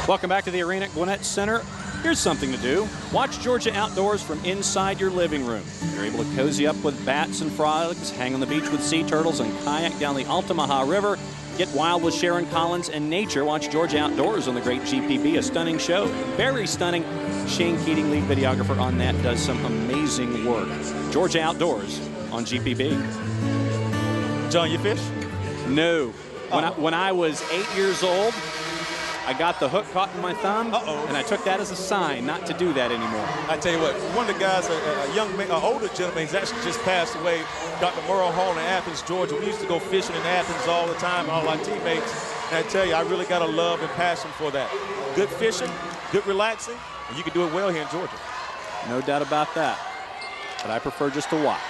Speaker 1: Welcome back to the arena at Gwinnett Center. Here's something to do. Watch Georgia Outdoors from inside your living room. You're able to cozy up with bats and frogs, hang on the beach with sea turtles, and kayak down the Altamaha River. Get wild with Sharon Collins and nature. Watch Georgia Outdoors on the great GPB. A stunning show. Very stunning. Shane Keating, lead videographer on that, does some amazing work. Georgia Outdoors on GPB.
Speaker 2: John, you fish?
Speaker 1: No. When I was 8 years old, I got the hook caught in my thumb, and I took that as a sign not to do that anymore.
Speaker 2: I tell you what, one of the guys, a young man, an older gentleman, he's actually just passed away, Dr. Merle Hall in Athens, Georgia. We used to go fishing in Athens all the time, all our teammates. And I tell you, I really got a love and passion for that. Good fishing, good relaxing, and you can do it well here in Georgia.
Speaker 1: No doubt about that. But I prefer just to watch.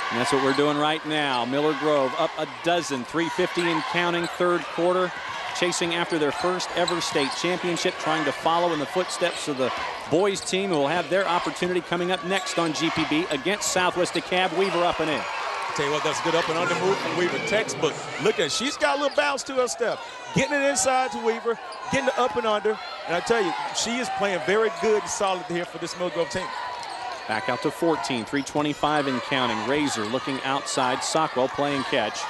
Speaker 1: And that's what we're doing right now. Miller Grove up a dozen, 3:50 and counting, third quarter. Chasing after their first ever state championship, trying to follow in the footsteps of the boys team, who will have their opportunity coming up next on GPB against Southwest DeKalb. Weaver up and in.
Speaker 2: Tell you what, that's a good up and under move from Weaver. Textbook. Look at, she's got a little bounce to her step. Getting it inside to Weaver, getting it up and under. And I tell you, she is playing very good and solid here for this Mill Grove team.
Speaker 1: Back out to 14, 3:25 and counting. Razor looking outside. Sockwell playing catch.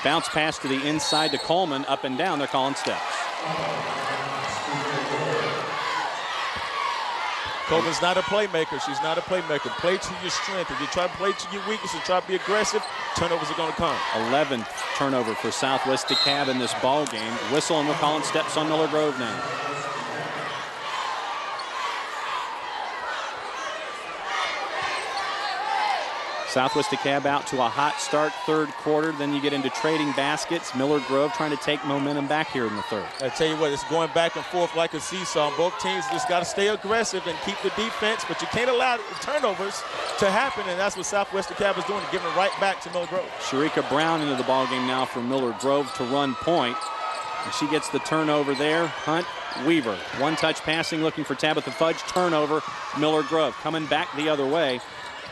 Speaker 1: Bounce pass to the inside to Coleman. Up and down, they're calling steps.
Speaker 2: Coleman's not a playmaker. She's not a playmaker. Play to your strength. If you try to play to your weaknesses, try to be aggressive, turnovers are going to come.
Speaker 1: 11th turnover for Southwest DeKalb in this ball game. Whistle, and we're calling steps on Miller Grove now. Southwest DeKalb out to a hot start third quarter. Then you get into trading baskets. Miller Grove trying to take momentum back here in the third.
Speaker 2: I tell you what, it's going back and forth like a seesaw. Both teams just got to stay aggressive and keep the defense, but you can't allow turnovers to happen, and that's what Southwest DeKalb is doing, giving it right back to Miller Grove.
Speaker 1: Sharika Brown into the ballgame now for Miller Grove to run point. And she gets the turnover there. Hunt, Weaver. One-touch passing, looking for Tabitha Fudge. Turnover, Miller Grove. Coming back the other way.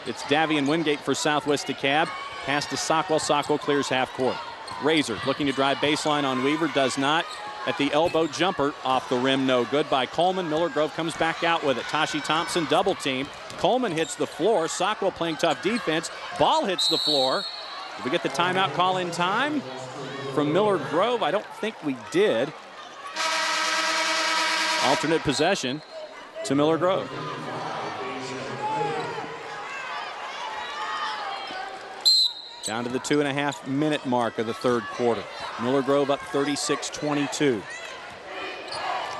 Speaker 1: It's Davian Wingate for Southwest DeKalb. Pass to Sockwell. Sockwell clears half court. Razor looking to drive baseline on Weaver. Does not. At the elbow jumper off the rim. No good by Coleman. Miller Grove comes back out with it. Tashi Thompson double team. Coleman hits the floor. Sockwell playing tough defense. Ball hits the floor. Did we get the timeout call in time from Miller Grove? I don't think we did. Alternate possession to Miller Grove. Down to the 2.5-minute mark of the third quarter. Miller Grove up 36-22.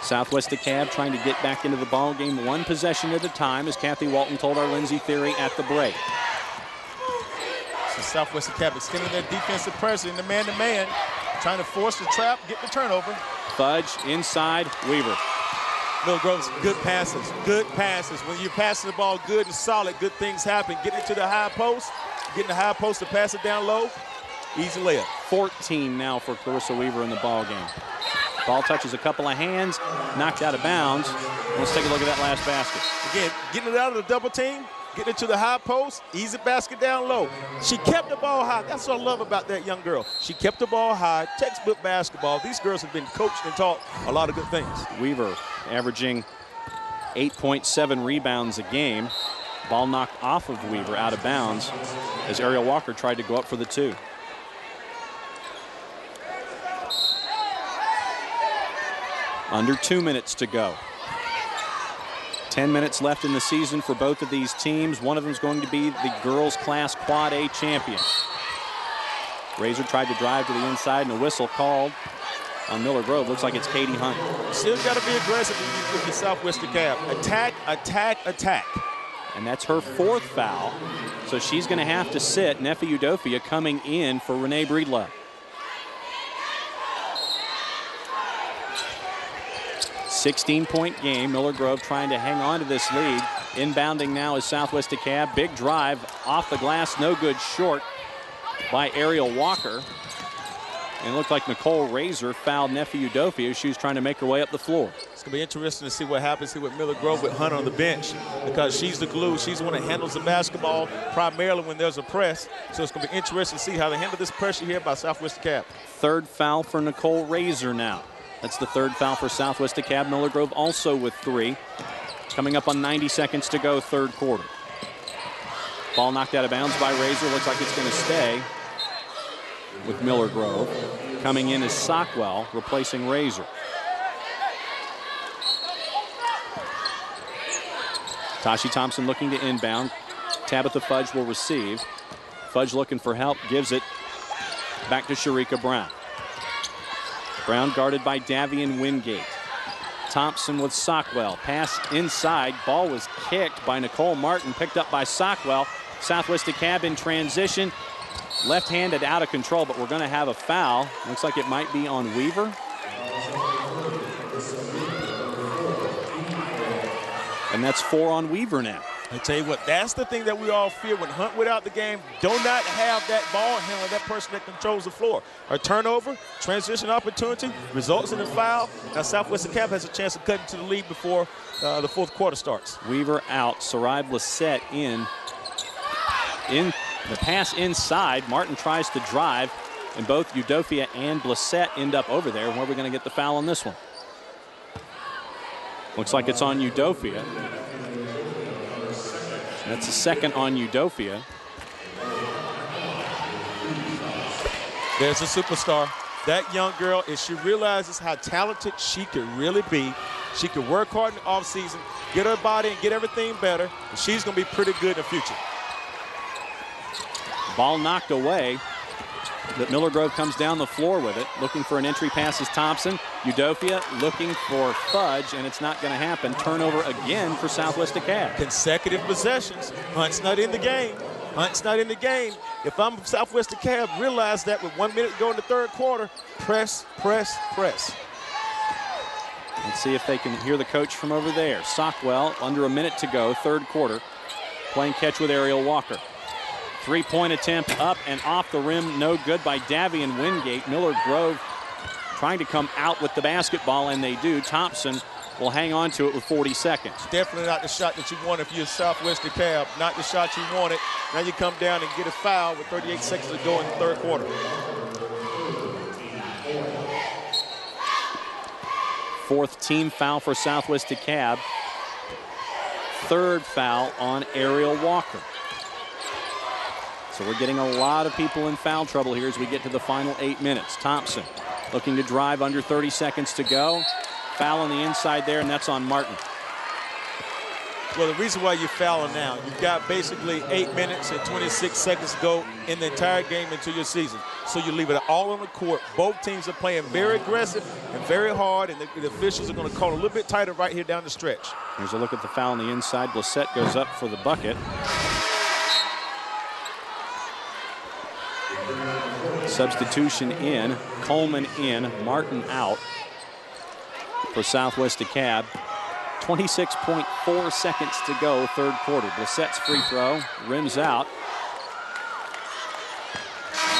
Speaker 1: Southwest DeKalb trying to get back into the ball game one possession at a time, as Kathy Walton told our Lindsay Theory at the break.
Speaker 2: So Southwest DeKalb extending their defensive pressure in the man-to-man, trying to force the trap, get the turnover.
Speaker 1: Fudge inside, Weaver.
Speaker 2: Miller Grove's good passes, good passes. When you're passing the ball good and solid, good things happen. Get it to the high post. Getting the high post to pass it down low. Easy layup.
Speaker 1: 14 now for Clarissa Weaver in the ball game. Ball touches a couple of hands, knocked out of bounds. Let's take a look at that last basket.
Speaker 2: Again, getting it out of the double team, getting it to the high post, easy basket down low. She kept the ball high. That's what I love about that young girl. She kept the ball high, textbook basketball. These girls have been coached and taught a lot of good things.
Speaker 1: Weaver averaging 8.7 rebounds a game. Ball knocked off of Weaver out of bounds as Ariel Walker tried to go up for the two. Under 2 minutes to go. 10 minutes left in the season for both of these teams. One of them is going to be the girls class quad A champion. Razor tried to drive to the inside and a whistle called on Miller Grove. Looks like it's Katie Hunt.
Speaker 2: Still got to be aggressive with the Southwest DeKalb. Attack, attack, attack.
Speaker 1: And that's her fourth foul. So she's going to have to sit. Nefi Udofia coming in for Renee Breedlove. 16-point game. Miller Grove trying to hang on to this lead. Inbounding now is Southwest DeKalb. Big drive off the glass. No good, short by Ariel Walker. And it looked like Nicole Razor fouled Nefi Udofia. She was trying to make her way up the floor.
Speaker 2: It's going to be interesting to see what happens here with Miller Grove with Hunt on the bench, because she's the glue. She's the one that handles the basketball primarily when there's a press. So it's going to be interesting to see how they handle this pressure here by Southwest DeKalb.
Speaker 1: Third foul for Nicole Razor now. That's the third foul for Southwest DeKalb. Miller Grove also with 3. Coming up on 90 seconds to go, third quarter. Ball knocked out of bounds by Razor. Looks like it's going to stay with Miller Grove. Coming in is Sockwell, replacing Razor. Tashi Thompson looking to inbound. Tabitha Fudge will receive. Fudge looking for help, gives it back to Sharika Brown. Brown guarded by Davian Wingate. Thompson with Sockwell. Pass inside. Ball was kicked by Nicole Martin, picked up by Sockwell. Southwest DeKalb in transition. Left-handed out of control, but we're going to have a foul. Looks like it might be on Weaver. And that's 4 on Weaver now.
Speaker 2: I tell you what, that's the thing that we all fear when Hunt without the game. Do not have that ball handler, that person that controls the floor. A turnover, transition opportunity, results in a foul. Now Southwest DeKalb has a chance to cut into the lead before the fourth quarter starts.
Speaker 1: Weaver out, Sarai Blissett in the pass inside. Martin tries to drive, and both Udofia and Blissett end up over there. Where are we going to get the foul on this one? Looks like it's on Udofia. That's the second on Udofia.
Speaker 2: There's a superstar. That young girl, if she realizes how talented she could really be, she could work hard in the offseason, get her body and get everything better, and she's going to be pretty good in the future.
Speaker 1: Ball knocked away, but Miller Grove comes down the floor with it. Looking for an entry pass is Thompson. Udofia looking for Fudge, and it's not going to happen. Turnover again for Southwest DeKalb.
Speaker 2: Consecutive possessions. Hunt's not in the game. Hunt's not in the game. If I'm Southwest DeKalb, realize that with 1 minute to go in the third quarter, press, press, press.
Speaker 1: Let's see if they can hear the coach from over there. Sockwell, under a minute to go, third quarter, playing catch with Ariel Walker. Three-point attempt up and off the rim, no good by Davian Wingate. Miller Grove trying to come out with the basketball, and they do. Thompson will hang on to it with 40 seconds.
Speaker 2: Definitely not the shot that you want if you're Southwest DeKalb. Not the shot you wanted. Now you come down and get a foul with 38 seconds to go in the third quarter.
Speaker 1: Fourth team foul for Southwest DeKalb. Third foul on Ariel Walker. So we're getting a lot of people in foul trouble here as we get to the final 8 minutes. Thompson looking to drive, under 30 seconds to go. Foul on the inside there, and that's on Martin.
Speaker 2: Well, the reason why you're fouling now, you've got basically 8 minutes and 26 seconds to go in the entire game into your season. So you leave it all on the court. Both teams are playing very aggressive and very hard, and the officials are going to call a little bit tighter right here down the stretch.
Speaker 1: Here's a look at the foul on the inside. Blissett goes up for the bucket. Substitution in, Coleman in, Martin out for Southwest DeKalb. 26.4 seconds to go, third quarter. Blissett's free throw, rims out.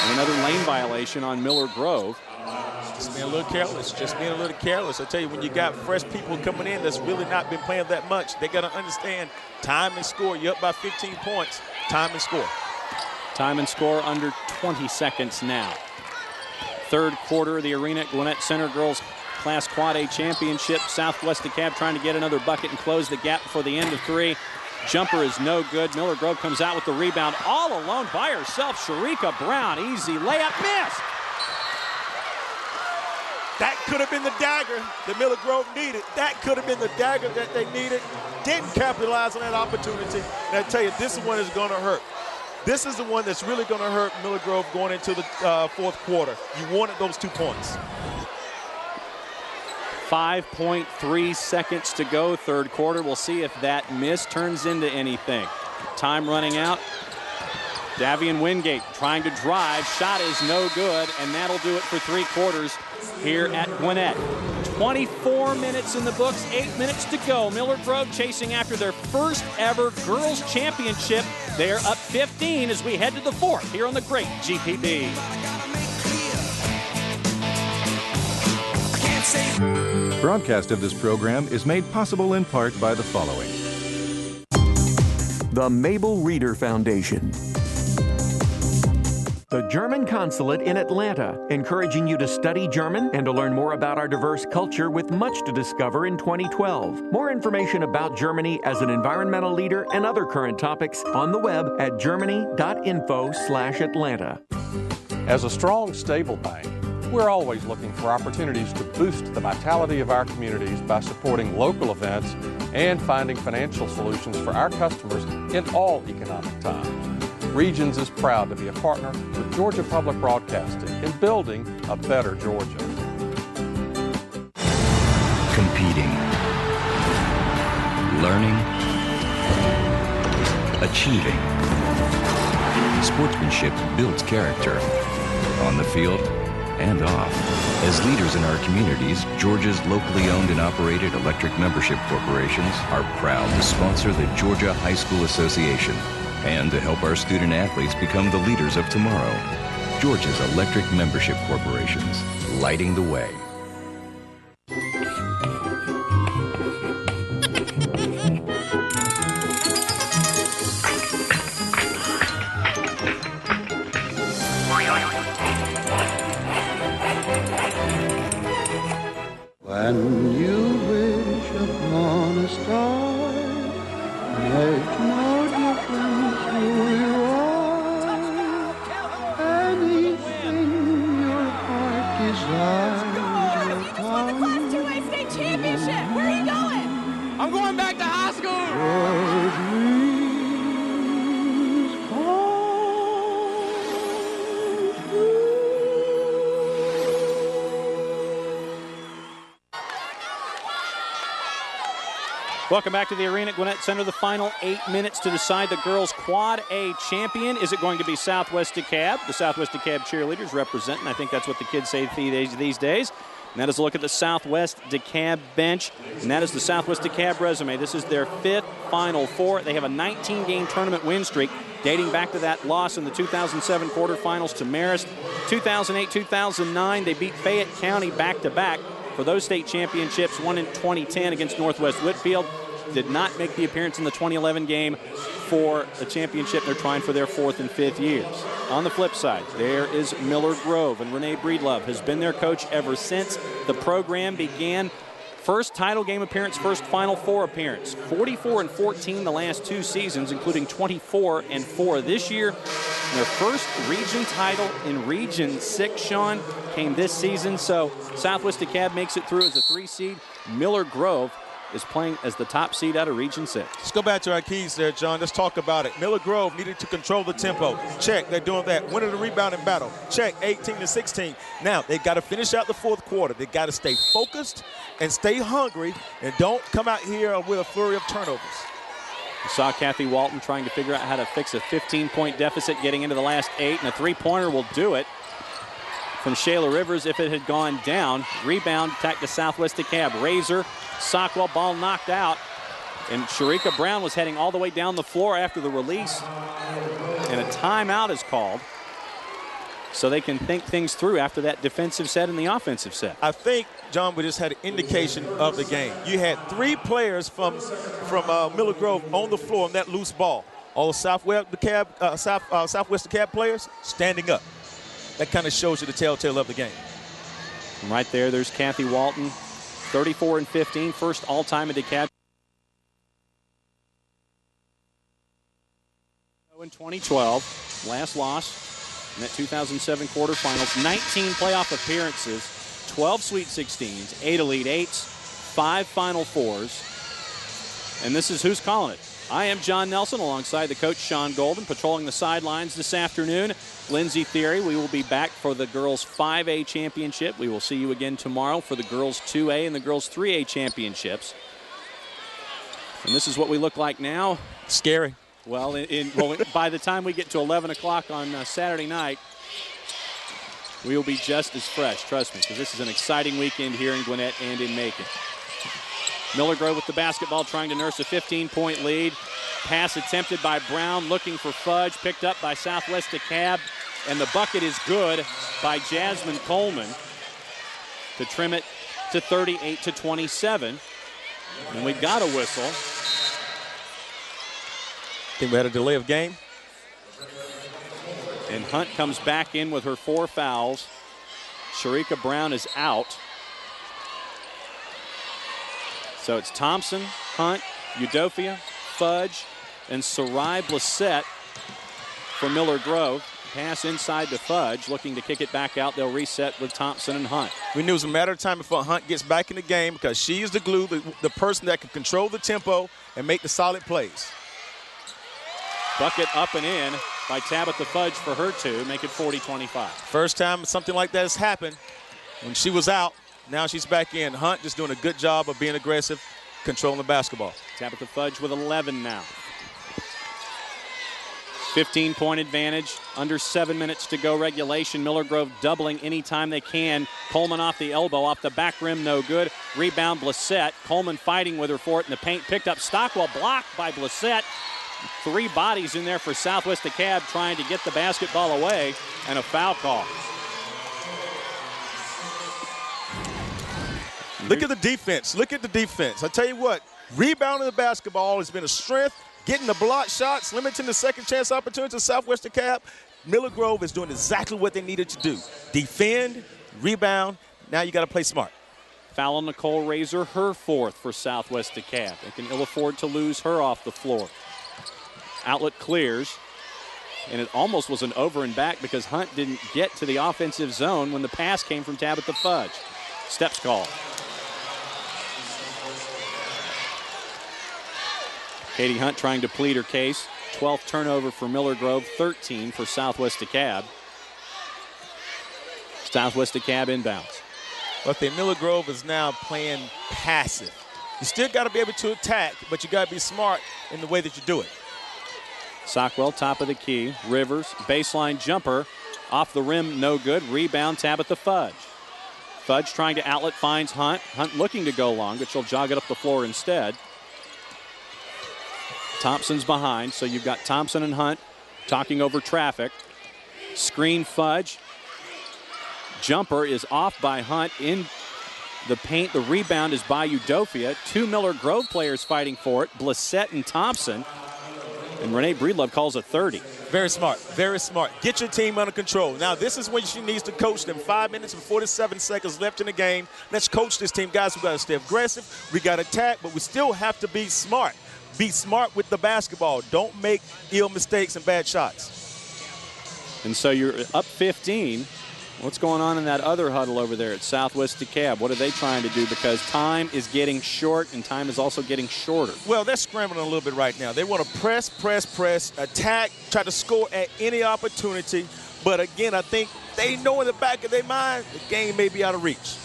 Speaker 1: And another lane violation on Miller Grove.
Speaker 2: Just being a little careless, just being a little careless. I tell you, when you got fresh people coming in that's really not been playing that much, they got to understand time and score. You're up by 15 points, time and score.
Speaker 1: Time and score under 20 seconds now. Third quarter of the arena at Gwinnett Center Girls Class Quad A Championship. Southwest DeKalb trying to get another bucket and close the gap before the end of three. Jumper is no good. Miller Grove comes out with the rebound all alone by herself. Sharika Brown, easy layup, missed.
Speaker 2: That could have been the dagger that Miller Grove needed. That could have been the dagger that they needed. Didn't capitalize on that opportunity. And I tell you, this is one that's going to hurt. This is the one that's really going to hurt Miller Grove going into the fourth quarter. You wanted those 2 points.
Speaker 1: 5.3 seconds to go, third quarter. We'll see if that miss turns into anything. Time running out. Davian Wingate trying to drive. Shot is no good, and that'll do it for 3 quarters here at Gwinnett. 24 minutes in the books, 8 minutes to go. Miller Grove chasing after their first ever girls championship. They're up 15 as we head to the fourth here on the great GPB.
Speaker 4: Broadcast of this program is made possible in part by the following.
Speaker 10: The Mabel Reader Foundation. The German Consulate in Atlanta, encouraging you to study German and to learn more about our diverse culture with much to discover in 2012. More information about Germany as an environmental leader and other current topics on the web at germany.info/Atlanta.
Speaker 6: As a strong, stable bank, we're always looking for opportunities to boost the vitality of our communities by supporting local events and finding financial solutions for our customers in all economic times. Regions is proud to be a partner with Georgia Public Broadcasting in building a better Georgia.
Speaker 13: Competing, learning, achieving. Sportsmanship builds character on the field and off. As leaders in our communities, Georgia's locally owned and operated electric membership corporations are proud to sponsor the Georgia High School Association and to help our student athletes become the leaders of tomorrow. Georgia's electric membership corporations, lighting the way.
Speaker 8: When you wish upon a star, makes no difference who you are. Anything your heart desires will come.
Speaker 15: Class 2A state championship. Where are you going?
Speaker 22: I'm going back to high school.
Speaker 8: Your dreams come true.
Speaker 1: Welcome back to the arena at Gwinnett Center. The final 8 minutes to decide the girls' Quad A champion. Is it going to be Southwest Dekalb? The Southwest Dekalb cheerleaders representing. I think that's what the kids say these days. And that is a look at the Southwest Dekalb bench. And that is the Southwest Dekalb resume. This is their 5th Final Four. They have a 19-game tournament win streak dating back to that loss in the 2007 quarterfinals to Marist. 2008-2009, they beat Fayette County back-to-back for those state championships, one in 2010 against Northwest Whitfield. Did not make the appearance in the 2011 game for a championship. They're trying for their 4th and 5th years. On the flip side, there is Miller Grove, and Renee Breedlove has been their coach ever since the program began. First title game appearance, first Final Four appearance. 44-14 the last 2 seasons, including 24-4 this year. Their first region title in Region 6, Sean, came this season. So Southwest Dekalb makes it through as a 3 seed. Miller Grove is playing as the top seed out of Region 6.
Speaker 2: Let's go back to our keys there, John. Let's talk about it. Miller Grove needed to control the tempo. Check, they're doing that. Winning the rebounding battle. Check, 18-16. Now, they got to finish out the 4th quarter. They got to stay focused and stay hungry and don't come out here with a flurry of turnovers.
Speaker 1: You saw Kathy Walton trying to figure out how to fix a 15-point deficit getting into the last 8, and a 3-pointer will do it. From Shayla Rivers, if it had gone down, rebound attack to Southwest Dekalb. Razor, Sockwell, ball knocked out, and Sharika Brown was heading all the way down the floor after the release, and a timeout is called so they can think things through after that defensive set and the offensive set.
Speaker 2: I think, John, we just had an indication of the game. You had 3 players from Miller Grove on the floor on that loose ball. All the Southwest Dekalb players standing up. That kind of shows you the telltale of the game.
Speaker 1: And right there's Kathy Walton, 34-15, first all-time in Dekalb. In 2012, last loss in that 2007 quarterfinals, 19 playoff appearances, 12 Sweet 16s, 8 Elite 8s, 5 Final Fours. And this is who's calling it. I am John Nelson alongside the coach Sean Golden, patrolling the sidelines this afternoon. Lindsay Theory, we will be back for the girls 5A championship. We will see you again tomorrow for the girls 2A and the girls 3A championships. And this is what we look like now.
Speaker 2: Scary.
Speaker 1: Well, by the time we get to 11 o'clock on Saturday night, we will be just as fresh, trust me, because this is an exciting weekend here in Gwinnett and in Macon. Miller Grove with the basketball, trying to nurse a 15-point lead. Pass attempted by Brown, looking for Fudge, picked up by Southwest Dekalb, and the bucket is good by Jasmine Coleman to trim it to 38-27. And we got a whistle.
Speaker 2: Think we had a delay of game.
Speaker 1: And Hunt comes back in with her 4 fouls. Sharika Brown is out. So it's Thompson, Hunt, Udofia, Fudge, and Sarai Blissett for Miller Grove. Pass inside to Fudge, looking to kick it back out. They'll reset with Thompson and Hunt.
Speaker 2: We knew it was a matter of time before Hunt gets back in the game because she is the glue, the person that can control the tempo and make the solid plays.
Speaker 1: Bucket up and in by Tabitha Fudge for her 2, make it 40-25.
Speaker 2: First time something like that has happened. When she was out, now she's back in. Hunt just doing a good job of being aggressive, controlling the basketball.
Speaker 1: Tabitha Fudge with 11 now. 15-point advantage, under 7 minutes to go regulation. Miller Grove doubling anytime they can. Coleman off the elbow, off the back rim, no good. Rebound, Blissett. Coleman fighting with her for it in the paint. Picked up Stockwell, blocked by Blissett. 3 bodies in there for Southwest Dekalb trying to get the basketball away, and a foul call.
Speaker 2: Look at the defense. Look at the defense. I tell you what, rebounding the basketball has been a strength. Getting the block shots, limiting the second chance opportunities of Southwest Dekalb. Miller Grove is doing exactly what they needed to do. Defend, rebound. Now you got to play smart.
Speaker 1: Foul on Nicole Razor, her 4th for Southwest Dekalb. They can ill afford to lose her off the floor. Outlet clears, and it almost was an over and back because Hunt didn't get to the offensive zone when the pass came from Tabitha Fudge. Steps called. Katie Hunt trying to plead her case. 12th turnover for Miller Grove, 13 for Southwest Dekalb. Southwest Dekalb inbounds.
Speaker 2: But the Miller Grove is now playing passive. You still got to be able to attack, but you got to be smart in the way that you do it.
Speaker 1: Sockwell, top of the key. Rivers, baseline jumper. Off the rim, no good. Rebound, Tabitha Fudge. Fudge trying to outlet, finds Hunt. Hunt looking to go long, but she'll jog it up the floor instead. Thompson's behind, so you've got Thompson and Hunt talking over traffic. Screen Fudge. Jumper is off by Hunt in the paint. The rebound is by Udofia. Two Miller Grove players fighting for it, Blissett and Thompson. And Renee Breedlove calls a 30.
Speaker 2: Very smart, very smart. Get your team under control. Now, this is when she needs to coach them. 5 minutes and 47 seconds left in the game. Let's coach this team. Guys, we got to stay aggressive. We got to attack, but we still have to be smart. Be smart with the basketball. Don't make ill mistakes and bad shots.
Speaker 1: And so you're up 15. What's going on in that other huddle over there at Southwest DeKalb? What are they trying to do? Because time is getting short and time is also getting shorter.
Speaker 2: Well, they're scrambling a little bit right now. They want to press, attack, try to score at any opportunity. But again, I think they know in the back of their mind the game may be out of reach.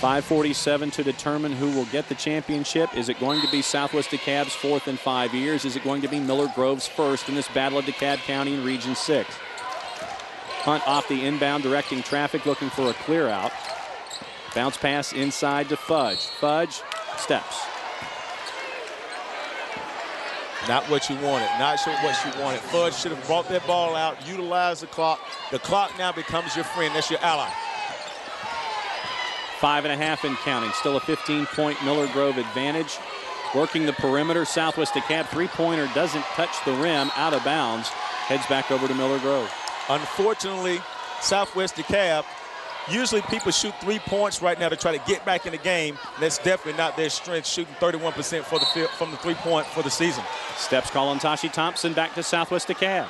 Speaker 1: 5:47 to determine who will get the championship. Is it going to be Southwest DeKalb's fourth in 5 years? Is it going to be Miller Grove's first in this battle of DeKalb County in Region 6? Hunt off the inbound, directing traffic, looking for a clear out. Bounce pass inside to Fudge. Fudge steps.
Speaker 2: Not what you wanted. Not sure what you wanted. Fudge should have brought that ball out, utilized the clock. The clock now becomes your friend. That's your ally.
Speaker 1: 5.5 and counting. Still a 15-point Miller Grove advantage. Working the perimeter. Southwest DeKalb three-pointer doesn't touch the rim. Out of bounds. Heads back over to Miller Grove.
Speaker 2: Unfortunately, Southwest DeKalb, usually people shoot 3 points right now to try to get back in the game. That's definitely not their strength, shooting 31% for the field, from the three-point for the season.
Speaker 1: Steps call on Tashi Thompson back to Southwest DeKalb.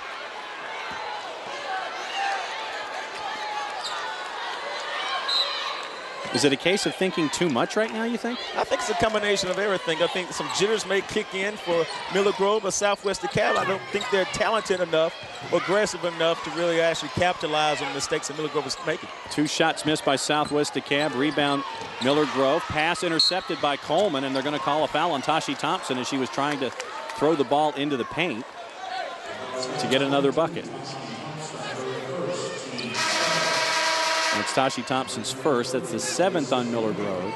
Speaker 1: Is it a case of thinking too much right now, you think?
Speaker 2: I think it's a combination of everything. I think some jitters may kick in for Miller Grove or Southwest DeKalb. I don't think they're talented enough or aggressive enough to really actually capitalize on the mistakes that Miller Grove is making.
Speaker 1: 2 shots missed by Southwest DeKalb. Rebound, Miller Grove. Pass intercepted by Coleman, and they're going to call a foul on Tashi Thompson as she was trying to throw the ball into the paint to get another bucket. It's Tashi Thompson's first. That's the 7th on Miller Grove.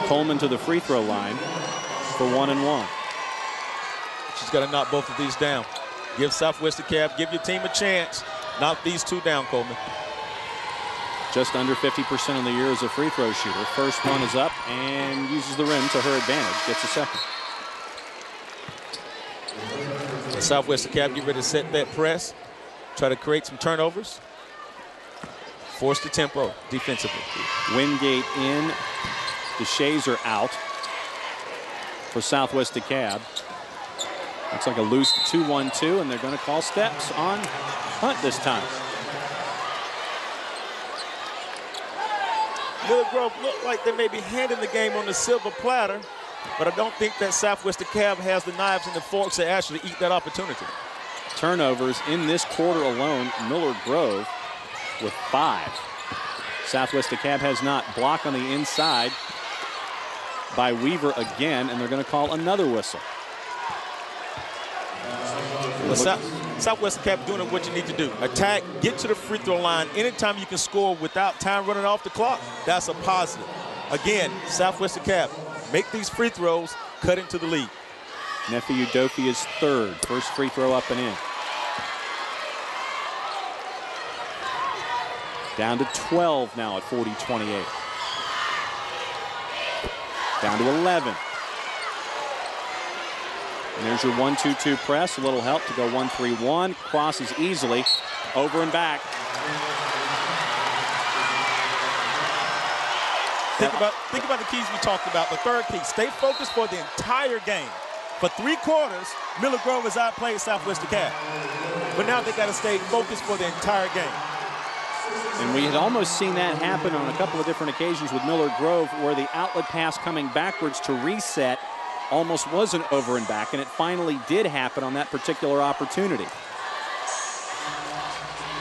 Speaker 1: Coleman to the free throw line for 1 and 1.
Speaker 2: She's got to knock both of these down. Give Southwest DeKalb, give your team a chance. Knock these 2 down, Coleman.
Speaker 1: Just under 50% on the year as a free throw shooter. First one is up and uses the rim to her advantage. Gets a second.
Speaker 2: And Southwest DeKalb get ready to set that press. Try to create some turnovers. Force the tempo defensively.
Speaker 1: Wingate in. The Shays are out for Southwest DeKalb. Looks like a loose 2-1-2, and they're going to call steps on Hunt this time.
Speaker 2: Miller Grove look like they may be handing the game on the silver platter, but I don't think that Southwest DeKalb has the knives and the forks to actually eat that opportunity.
Speaker 1: Turnovers in this quarter alone, Miller Grove with 5. Southwest DeKalb has not. Block on the inside by Weaver again, and they're going to call another whistle.
Speaker 2: Well, Southwest DeKalb doing what you need to do. Attack, get to the free throw line. Anytime you can score without time running off the clock, that's a positive. Again, Southwest DeKalb, make these free throws, cut into the lead.
Speaker 1: Nefi Udofia's 3rd. First free throw up and in. Down to 12 now at 40-28. Down to 11. And there's your 1-2-2 press. A little help to go 1-3-1. Crosses easily. Over and back.
Speaker 2: Think about the keys we talked about. The 3rd key, stay focused for the entire game. For 3 quarters, Miller Grove has outplayed Southwest DeKalb. But now they got to stay focused for the entire game.
Speaker 1: And we had almost seen that happen on a couple of different occasions with Miller Grove, where the outlet pass coming backwards to reset almost was an over and back, and it finally did happen on that particular opportunity.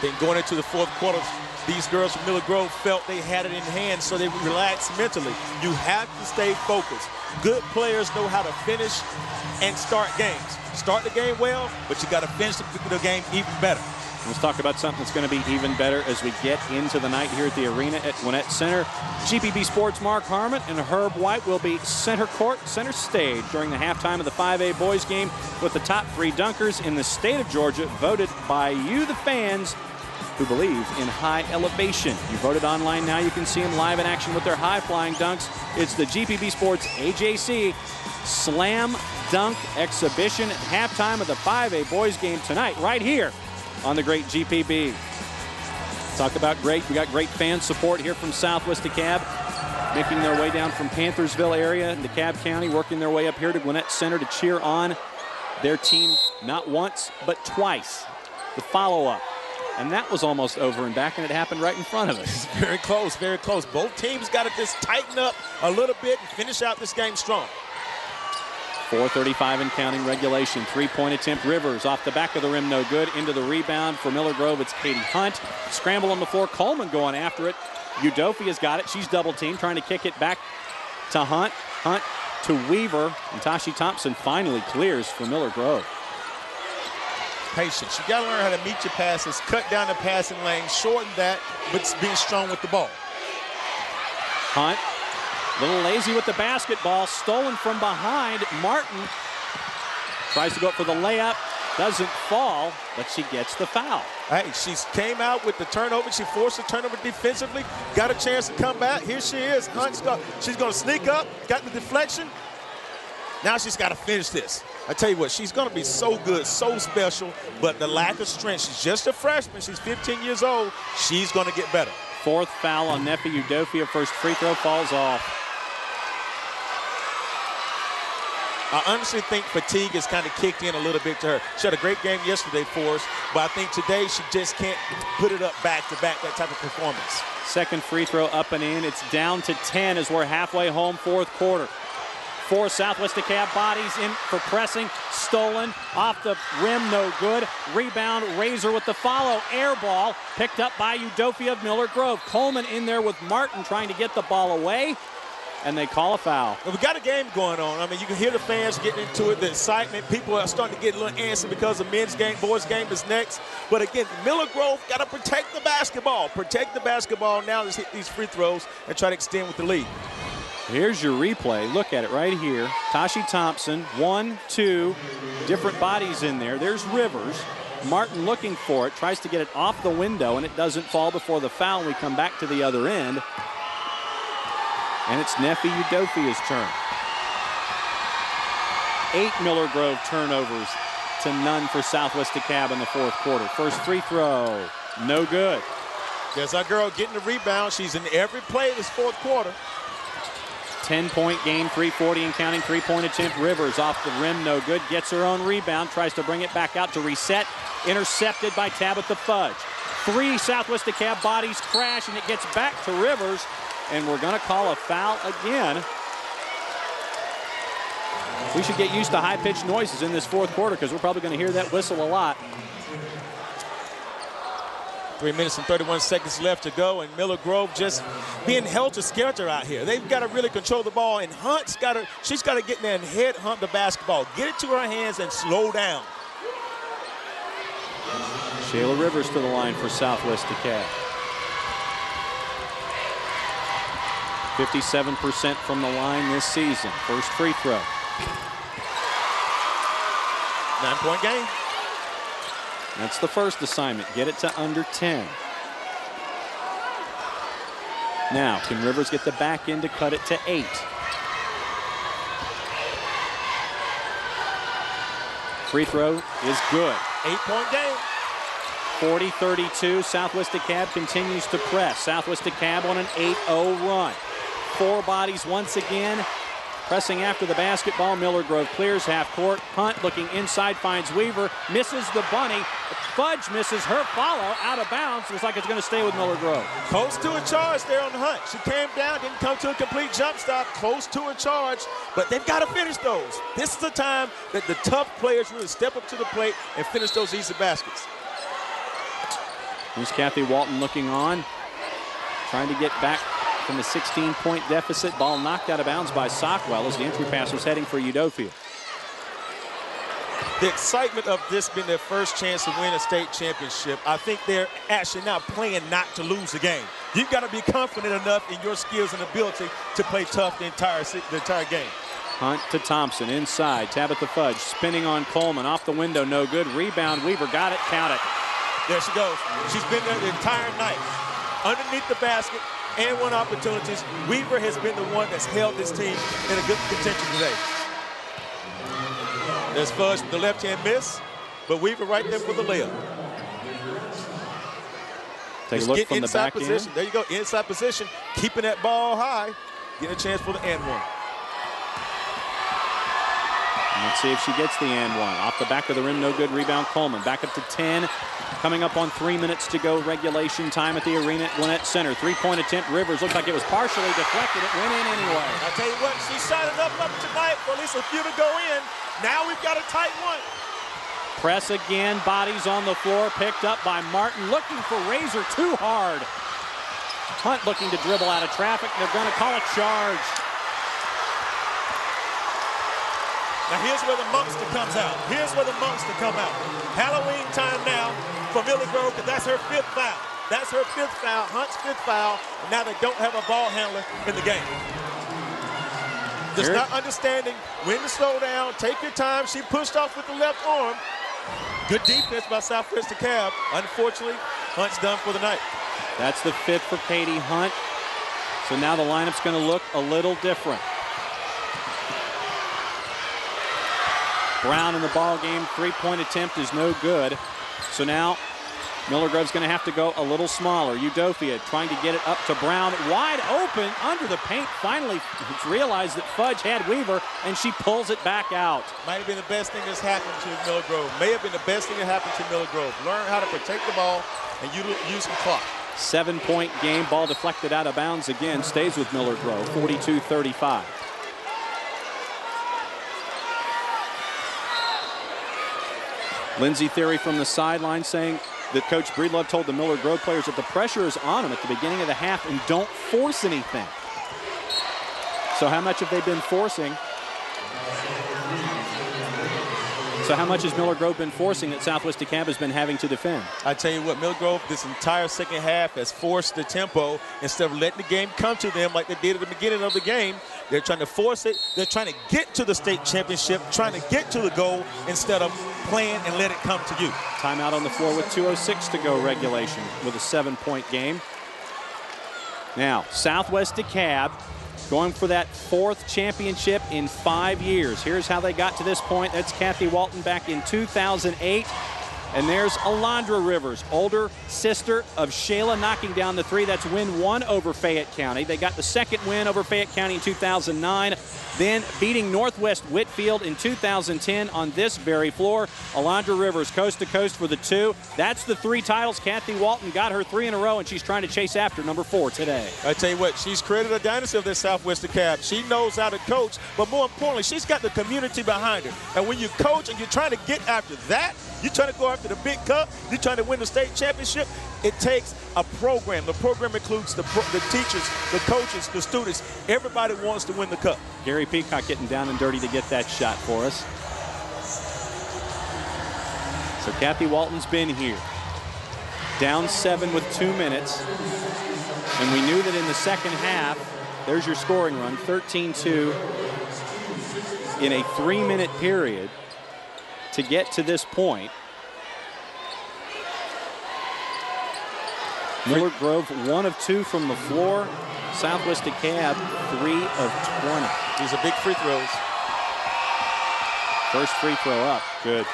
Speaker 2: Then going into the 4th quarter, these girls from Miller Grove felt they had it in hand, so they relaxed mentally. You have to stay focused. Good players know how to finish and start games. Start the game well, but you got to finish the game even better.
Speaker 1: Let's talk about something that's going to be even better as we get into the night here at the arena at Gwinnett Center. GPB Sports' Mark Harmon and Herb White will be center court, center stage during the halftime of the 5A boys game with the top 3 dunkers in the state of Georgia voted by you, the fans, who believe in high elevation. You voted online now. You can see them live in action with their high-flying dunks. It's the GPB Sports AJC Slam Dunk Exhibition at halftime of the 5A boys game tonight right here on the great GPB. Talk about great. We got great fan support here from Southwest DeKalb, making their way down from Panthersville area in DeKalb County, working their way up here to Gwinnett Center to cheer on their team not once, but twice. The follow-up. And that was almost over and back, and it happened right in front of us.
Speaker 2: Very close, very close. Both teams got to just tighten up a little bit and finish out this game strong.
Speaker 1: 4:35 and counting regulation. 3-point attempt. Rivers off the back of the rim, no good. Into the rebound for Miller Grove. It's Katie Hunt. Scramble on the floor. Coleman going after it. Udofia's got it. She's double teamed, trying to kick it back to Hunt. Hunt to Weaver. And Tashi Thompson finally clears for Miller Grove.
Speaker 2: Patience. You got to learn how to meet your passes, cut down the passing lane, shorten that, but being strong with the ball.
Speaker 1: Hunt. A little lazy with the basketball, stolen from behind. Martin tries to go up for the layup, doesn't fall, but she gets the foul.
Speaker 2: Hey, she came out with the turnover. She forced the turnover defensively, got a chance to come back. Here she is. She's going to sneak up, got the deflection. Now she's got to finish this. I tell you what, she's going to be so good, so special, but the lack of strength. She's just a freshman. She's 15 years old. She's going to get better.
Speaker 1: 4th foul on Nefi Udofia. First free throw falls off.
Speaker 2: I honestly think fatigue has kind of kicked in a little bit to her. She had a great game yesterday for us, but I think today she just can't put it up back-to-back, that type of performance.
Speaker 1: Second free throw up and in. It's down to 10 as we're halfway home, 4th quarter. 4 Southwest DeKalb bodies in for pressing. Stolen off the rim, no good. Rebound, Razor with the follow. Air ball picked up by Udofia of Miller Grove. Coleman in there with Martin trying to get the ball away. And they call a foul.
Speaker 2: Well, we got a game going on. I mean, you can hear the fans getting into it, the excitement. People are starting to get a little antsy because the men's game, boys' game is next. But again, Miller Grove got to protect the basketball. Protect the basketball. Now let's hit these free throws and try to extend with the lead.
Speaker 1: Here's your replay. Look at it right here. Tashi Thompson, 1, 2, different bodies in there. There's Rivers. Martin looking for it, tries to get it off the window, and it doesn't fall before the foul. We come back to the other end. And it's Nefi Udofia's turn. 8 Miller Grove turnovers to none for Southwest DeKalb in the 4th quarter. First free throw, no good.
Speaker 2: There's our girl getting the rebound. She's in every play this 4th quarter.
Speaker 1: 10-point game, 3:40 and counting. 3-point attempt. Rivers off the rim, no good. Gets her own rebound, tries to bring it back out to reset. Intercepted by Tabitha Fudge. 3 Southwest DeKalb bodies crash, and it gets back to Rivers. And we're going to call a foul again. We should get used to high-pitched noises in this 4th quarter because we're probably going to hear that whistle a lot.
Speaker 2: 3 minutes and 31 seconds left to go, and Miller Grove just being helter-skelter out here. They've got to really control the ball, and she's got to get in there and head hunt the basketball. Get it to her hands and slow down.
Speaker 1: Shayla Rivers to the line for Southwest DeKalb. 57% from the line this season. First free throw.
Speaker 2: 9-point game.
Speaker 1: That's the first assignment. Get it to under 10. Now, can Rivers get the back end to cut it to 8? Free throw is good.
Speaker 2: 8-point game.
Speaker 1: 40-32. Southwest DeKalb continues to press. Southwest DeKalb on an 8-0 run. 4 bodies once again. Pressing after the basketball. Miller Grove clears half court. Hunt looking inside, finds Weaver. Misses the bunny. Fudge misses her follow. Out of bounds. Looks like it's going to stay with Miller Grove.
Speaker 2: Close to a charge there on the Hunt. She came down, didn't come to a complete jump stop. Close to a charge, but they've got to finish those. This is the time that the tough players really step up to the plate and finish those easy baskets.
Speaker 1: Here's Kathy Walton looking on, trying to get back from the 16-point deficit. Ball knocked out of bounds by Sockwell as the entry pass was heading for Udofia.
Speaker 2: The excitement of this being their first chance to win a state championship, I think they're actually now playing not to lose the game. You've got to be confident enough in your skills and ability to play tough the entire game.
Speaker 1: Hunt to Thompson inside. Tabitha Fudge spinning on Coleman. Off the window, no good. Rebound, Weaver got it, count it.
Speaker 2: There she goes. She's been there the entire night. Underneath the basket and won opportunities. Weaver has been the one that's held this team in a good contention today. There's Fudge with the left-hand miss, but Weaver right there for the layup.
Speaker 1: Take a look from the back
Speaker 2: position.
Speaker 1: end.
Speaker 2: There you go, inside position, keeping that ball high, getting a chance for the and one.
Speaker 1: Let's see if she gets the and one. Off the back of the rim, no good. Rebound, Coleman. Back up to 10. Coming up on 3 minutes to go regulation time at the arena at Gwinnett Center. Three-point attempt. Rivers looked like it was partially deflected. It went in anyway.
Speaker 2: I'll tell you what, she shot enough up tonight for at least a few to go in. Now we've got a tight one.
Speaker 1: Press again. Bodies on the floor. Picked up by Martin. Looking for Razor too hard. Hunt looking to dribble out of traffic. They're going to call a charge.
Speaker 2: Now here's where the monster comes out. Here's where the monster come out. Halloween time now for Miller Grove, because that's her 5th foul. That's her 5th foul, Hunt's 5th foul, and now they don't have a ball handler in the game. Just not understanding when to slow down, take your time. She pushed off with the left arm. Good defense by Southwest Dekalb. Unfortunately, Hunt's done for the night.
Speaker 1: That's the 5th for Katie Hunt. So now the lineup's going to look a little different. Brown in the ball game. Three-point attempt is no good. So now Miller Grove's going to have to go a little smaller. Udofia trying to get it up to Brown. Wide open under the paint. Finally realized that Fudge had Weaver, and she pulls it back out.
Speaker 2: Might have been the best thing that's happened to Miller Grove. May have been the best thing that happened to Miller Grove. Learn how to protect the ball and use some clock.
Speaker 1: 7-point game. Ball deflected out of bounds again. Stays with Miller Grove. 42-35. Lindsey Theory from the sideline saying that Coach Breedlove told the Miller Grove players that the pressure is on them at the beginning of the half and don't force anything. So how much have they been forcing? So how much has Miller Grove been forcing that Southwest Dekalb has been having to defend?
Speaker 2: I tell you what, Miller Grove this entire second half has forced the tempo instead of letting the game come to them like they did at the beginning of the game. They're trying to force it. They're trying to get to the state championship, trying to get to the goal instead of playing and let it come to you.
Speaker 1: Timeout on the floor with 2:06 to go regulation with a 7-point game. Now, Southwest Dekalb going for that 4th championship in 5 years. Here's how they got to this point. That's Kathy Walton back in 2008. And there's Alondra Rivers, older sister of Shayla, knocking down the 3. That's win 1 over Fayette County. They got the 2nd win over Fayette County in 2009. Then beating Northwest Whitfield in 2010 on this very floor. Alondra Rivers coast to coast for the 2. That's the 3 titles. Kathy Walton got her 3 in a row, and she's trying to chase after number 4 today.
Speaker 2: I tell you what, she's created a dynasty of this Southwest Dekalb. She knows how to coach, but more importantly, she's got the community behind her. And when you coach and you're trying to get after that, you're trying to go after the big cup, you're trying to win the state championship, it takes a program. The program includes the teachers, the coaches, the students. Everybody wants to win the cup.
Speaker 1: Gary Peacock getting down and dirty to get that shot for us. So Kathy Walton's been here. Down 7 with 2 minutes. And we knew that in the second half, there's your scoring run, 13-2 in a 3-minute period to get to this point. Miller Grove 1 of 2 from the floor. Southwest Dekalb 3 of 20.
Speaker 2: These are big free throws.
Speaker 1: First free throw up. Good.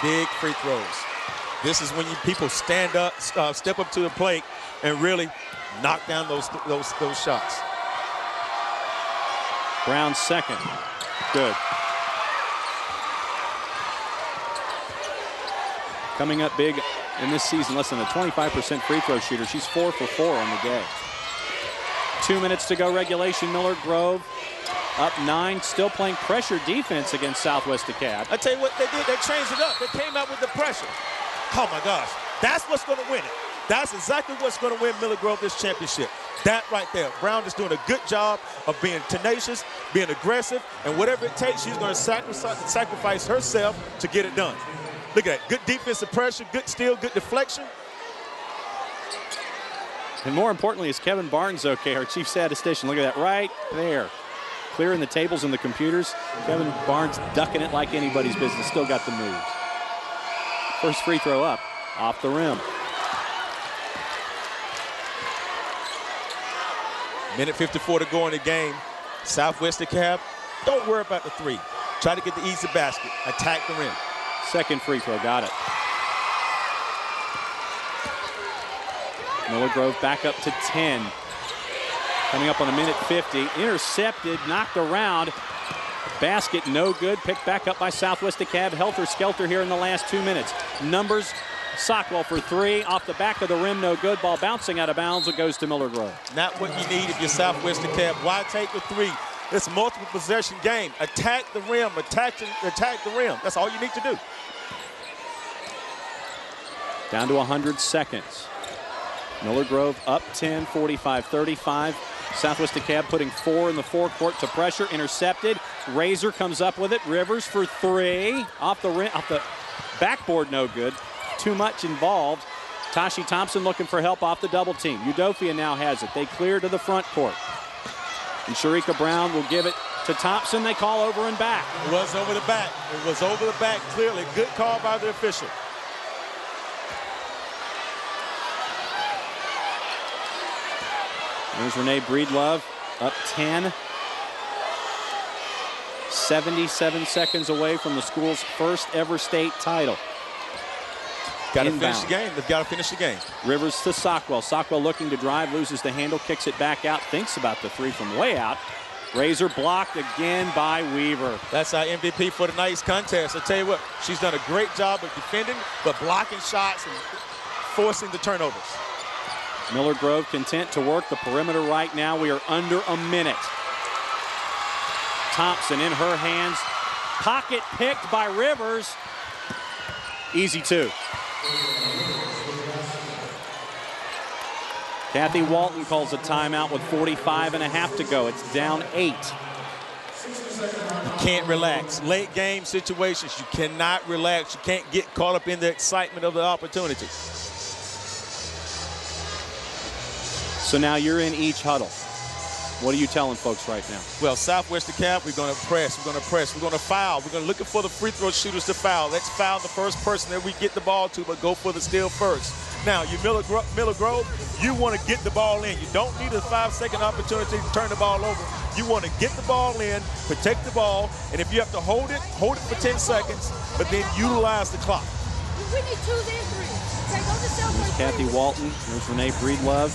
Speaker 2: Big free throws. This is when people stand up, step up to the plate, and really knock down those shots.
Speaker 1: Brown 2nd. Good. Coming up big in this season, less than a 25% free throw shooter. She's 4 for 4 on the day. 2 minutes to go regulation. Miller Grove up 9, still playing pressure defense against Southwest Dekalb.
Speaker 2: I tell you what they did, they changed it up. They came out with the pressure. Oh my gosh. That's what's going to win it. That's exactly what's going to win Miller Grove this championship. That right there. Brown is doing a good job of being tenacious, being aggressive, and whatever it takes, she's going to sacrifice herself to get it done. Look at that. Good defensive pressure, good steal, good deflection.
Speaker 1: And more importantly, is Kevin Barnes okay, our chief statistician? Look at that right there. Clearing the tables and the computers. Kevin Barnes ducking it like anybody's business. Still got the moves. First free throw up, off the rim.
Speaker 2: Minute 54 to go in the game. Southwest DeKalb, don't worry about the three. Try to get the easy basket. Attack the rim.
Speaker 1: Second free throw, got it. Miller Grove back up to 10. Coming up on a minute 50. Intercepted, knocked around. Basket no good. Picked back up by Southwest DeKalb. Helter-skelter here in the last 2 minutes. Numbers, Sockwell for three. Off the back of the rim, no good. Ball bouncing out of bounds. It goes to Miller Grove.
Speaker 2: Not what you need if you're Southwest DeKalb. Why take the three? It's a multiple possession game. Attack the rim. Attack the rim. That's all you need to do.
Speaker 1: Down to 100 seconds. Miller Grove up 10, 45-35. Southwest DeKalb putting 4 in the forecourt to pressure. Intercepted. Razor comes up with it. Rivers for three. Off the rim, off the backboard, no good. Too much involved. Tashi Thompson looking for help off the double team. Udofia now has it. They clear to the front court. And Sharika Brown will give it to Thompson. They call over and back.
Speaker 2: It was over the back. It was over the back, clearly. Good call by the official.
Speaker 1: There's Renee Breedlove up 10. 77 seconds away from the school's first ever state title.
Speaker 2: Got to finish the game. They've got to finish the game.
Speaker 1: Rivers to Sockwell. Sockwell looking to drive, loses the handle, kicks it back out, thinks about the three from way out. Razor blocked again by Weaver.
Speaker 2: That's our MVP for tonight's contest. I tell you what, she's done a great job of defending, but blocking shots and forcing the turnovers.
Speaker 1: Miller Grove content to work the perimeter right now. We are under a minute. Thompson in her hands. Pocket picked by Rivers. Easy two. Kathy Walton calls a timeout with 45.5 to go. It's down 8.
Speaker 2: You can't relax. Late game situations, you cannot relax. You can't get caught up in the excitement of the opportunity.
Speaker 1: So now you're in each huddle. What are you telling folks right now?
Speaker 2: Well, Southwest DeKalb, we're going to press, we're going to press, we're going to foul. We're going to look for the free throw shooters to foul. Let's foul the first person that we get the ball to, but go for the steal first. Now, you Miller Grove, you want to get the ball in. You don't need a 5-second opportunity to turn the ball over. You want to get the ball in, protect the ball, and if you have to hold it for 10 seconds, but then utilize the clock.
Speaker 15: We need 2s and 3s. Okay, go to Silver.
Speaker 1: There's Kathy Walton. There's Renee Breedlove.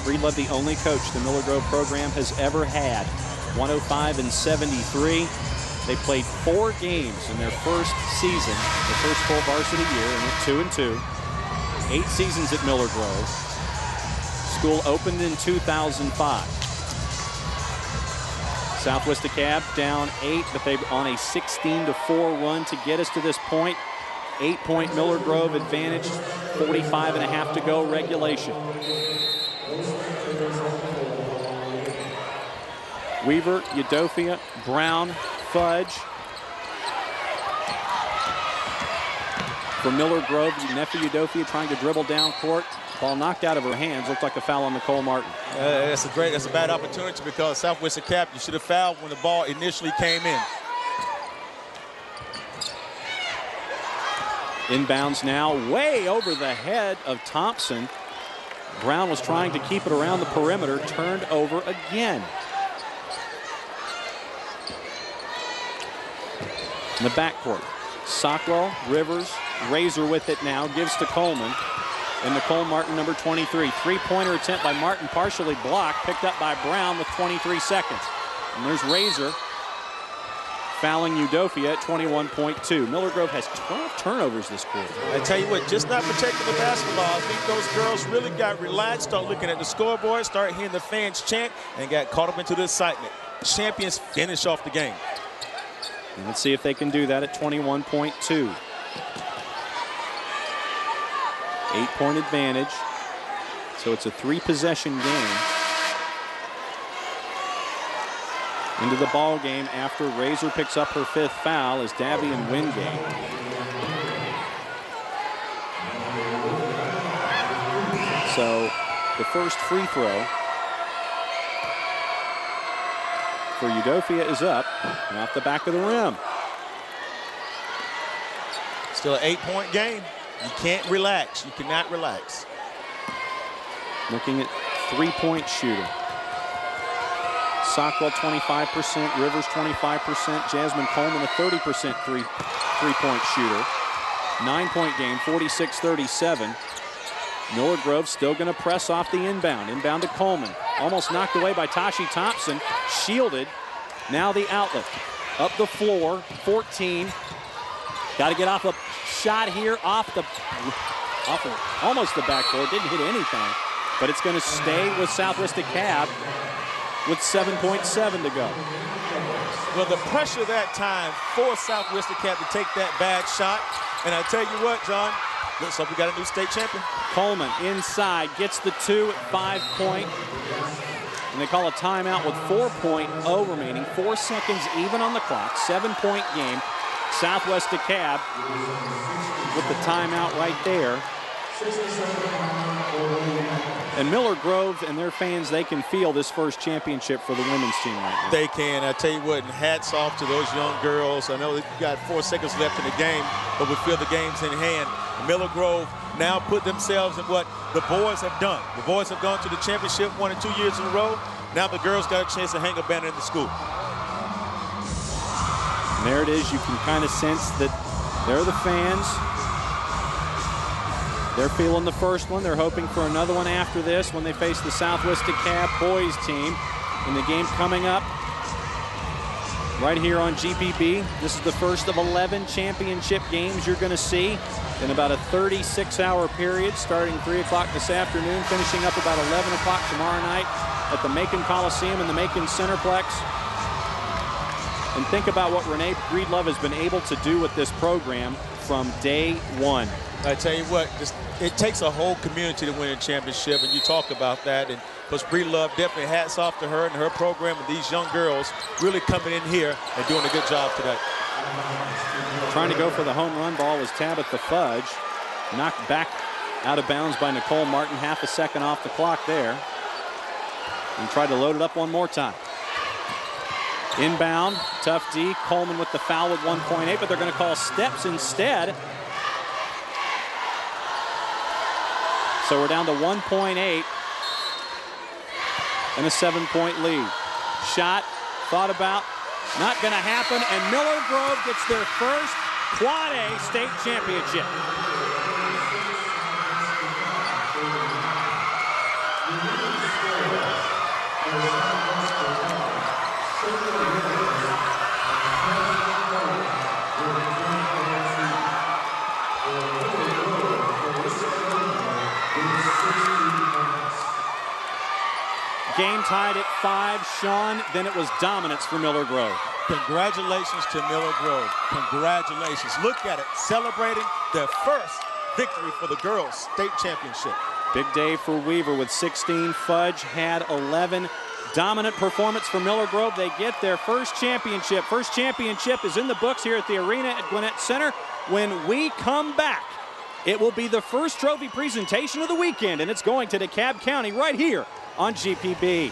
Speaker 1: Breedlove, the only coach the Miller Grove program has ever had. 105-73. They played 4 games in their first season, their first full varsity year, and went 2-2. 8 seasons at Miller Grove. School opened in 2005. Southwest DeKalb down 8, but they're on a 16-4 run to get us to this point. 8-point Miller Grove advantage, 45.5 to go regulation. Weaver, Udofia, Brown, Fudge. For Miller Grove, Nefa Udofia trying to dribble down court. Ball knocked out of her hands. Looked like a foul on Nicole Martin.
Speaker 2: That's a bad opportunity because Southwest DeKalb, you should have fouled when the ball initially came in.
Speaker 1: Inbounds now, way over the head of Thompson. Brown was trying to keep it around the perimeter, turned over again. In the backcourt, Sockwell, Rivers, Razor with it now, gives to Coleman. And Nicole Martin, number 23. Three-pointer attempt by Martin, partially blocked, picked up by Brown with 23 seconds. And there's Razor fouling Udofia at 21.2. Miller Grove has 12 turnovers this quarter.
Speaker 2: I tell you what, just not protecting the basketball. I think those girls really got relaxed, start looking at the scoreboard, start hearing the fans chant, and got caught up into the excitement. Champions finish off the game.
Speaker 1: And let's see if they can do that at 21.2. 8-point advantage. So it's a 3-possession game. Into the ball game after Razor picks up her 5th foul is Davian Wingate. So the first free throw for Udofia is up and off the back of the rim.
Speaker 2: Still an 8-point game. You can't relax. You cannot relax.
Speaker 1: Looking at 3-point shooting. Sockwell 25%, Rivers 25%, Jasmine Coleman a 30% three-point shooter. 9-point game, 46-37. Miller Grove still going to press off the inbound. Inbound to Coleman. Almost knocked away by Tashi Thompson. Shielded. Now the outlet. Up the floor, 14. Got to get off a shot here off of almost the backboard. Didn't hit anything. But it's going to stay with Southwest DeKalb with 7.7 to go.
Speaker 2: Well, the pressure that time forced Southwest DeKalb to take that bad shot. And I tell you what, John, looks like we got a new state champion.
Speaker 1: Coleman inside, gets the 2 at 5-point. And they call a timeout with 4.0 remaining. 4 seconds even on the clock. 7-point game. Southwest DeKalb with the timeout right there. And Miller Grove and their fans, they can feel this first championship for the women's team right now.
Speaker 2: They can. I tell you what, and hats off to those young girls. I know they've got 4 seconds left in the game, but we feel the game's in hand. Miller Grove now put themselves in what the boys have done. The boys have gone to the championship 1 and 2 years in a row. Now the girls got a chance to hang a banner in the school.
Speaker 1: And there it is. You can kind of sense that they're the fans. They're feeling the first one. They're hoping for another one after this when they face the Southwest DeKalb boys team in the game coming up right here on GPB. This is the first of 11 championship games you're going to see in about a 36-hour period, starting 3 o'clock this afternoon, finishing up about 11 o'clock tomorrow night at the Macon Coliseum and the Macon Centerplex. And think about what Renee Breedlove has been able to do with this program from day one.
Speaker 2: I tell you what, it takes a whole community to win a championship, and you talk about that. And Coach Breedlove, definitely hats off to her and her program and these young girls really coming in here and doing a good job today.
Speaker 1: Trying to go for the home run ball was Tabitha Fudge. Knocked back out of bounds by Nicole Martin. Half a second off the clock there. And tried to load it up one more time. Inbound, tough D. Coleman with the foul with 1.8, but they're going to call steps instead. So we're down to 1.8 and a 7-point lead. Shot, thought about, not going to happen, and Miller Grove gets their first Quad A state championship. Game tied at 5, Sean. Then it was dominance for Miller Grove.
Speaker 2: Congratulations to Miller Grove. Congratulations. Look at it, celebrating their first victory for the girls' state championship.
Speaker 1: Big day for Weaver with 16. Fudge had 11. Dominant performance for Miller Grove. They get their first championship. First championship is in the books here at the arena at Gwinnett Center. When we come back, it will be the first trophy presentation of the weekend, and it's going to DeKalb County right here on GPB.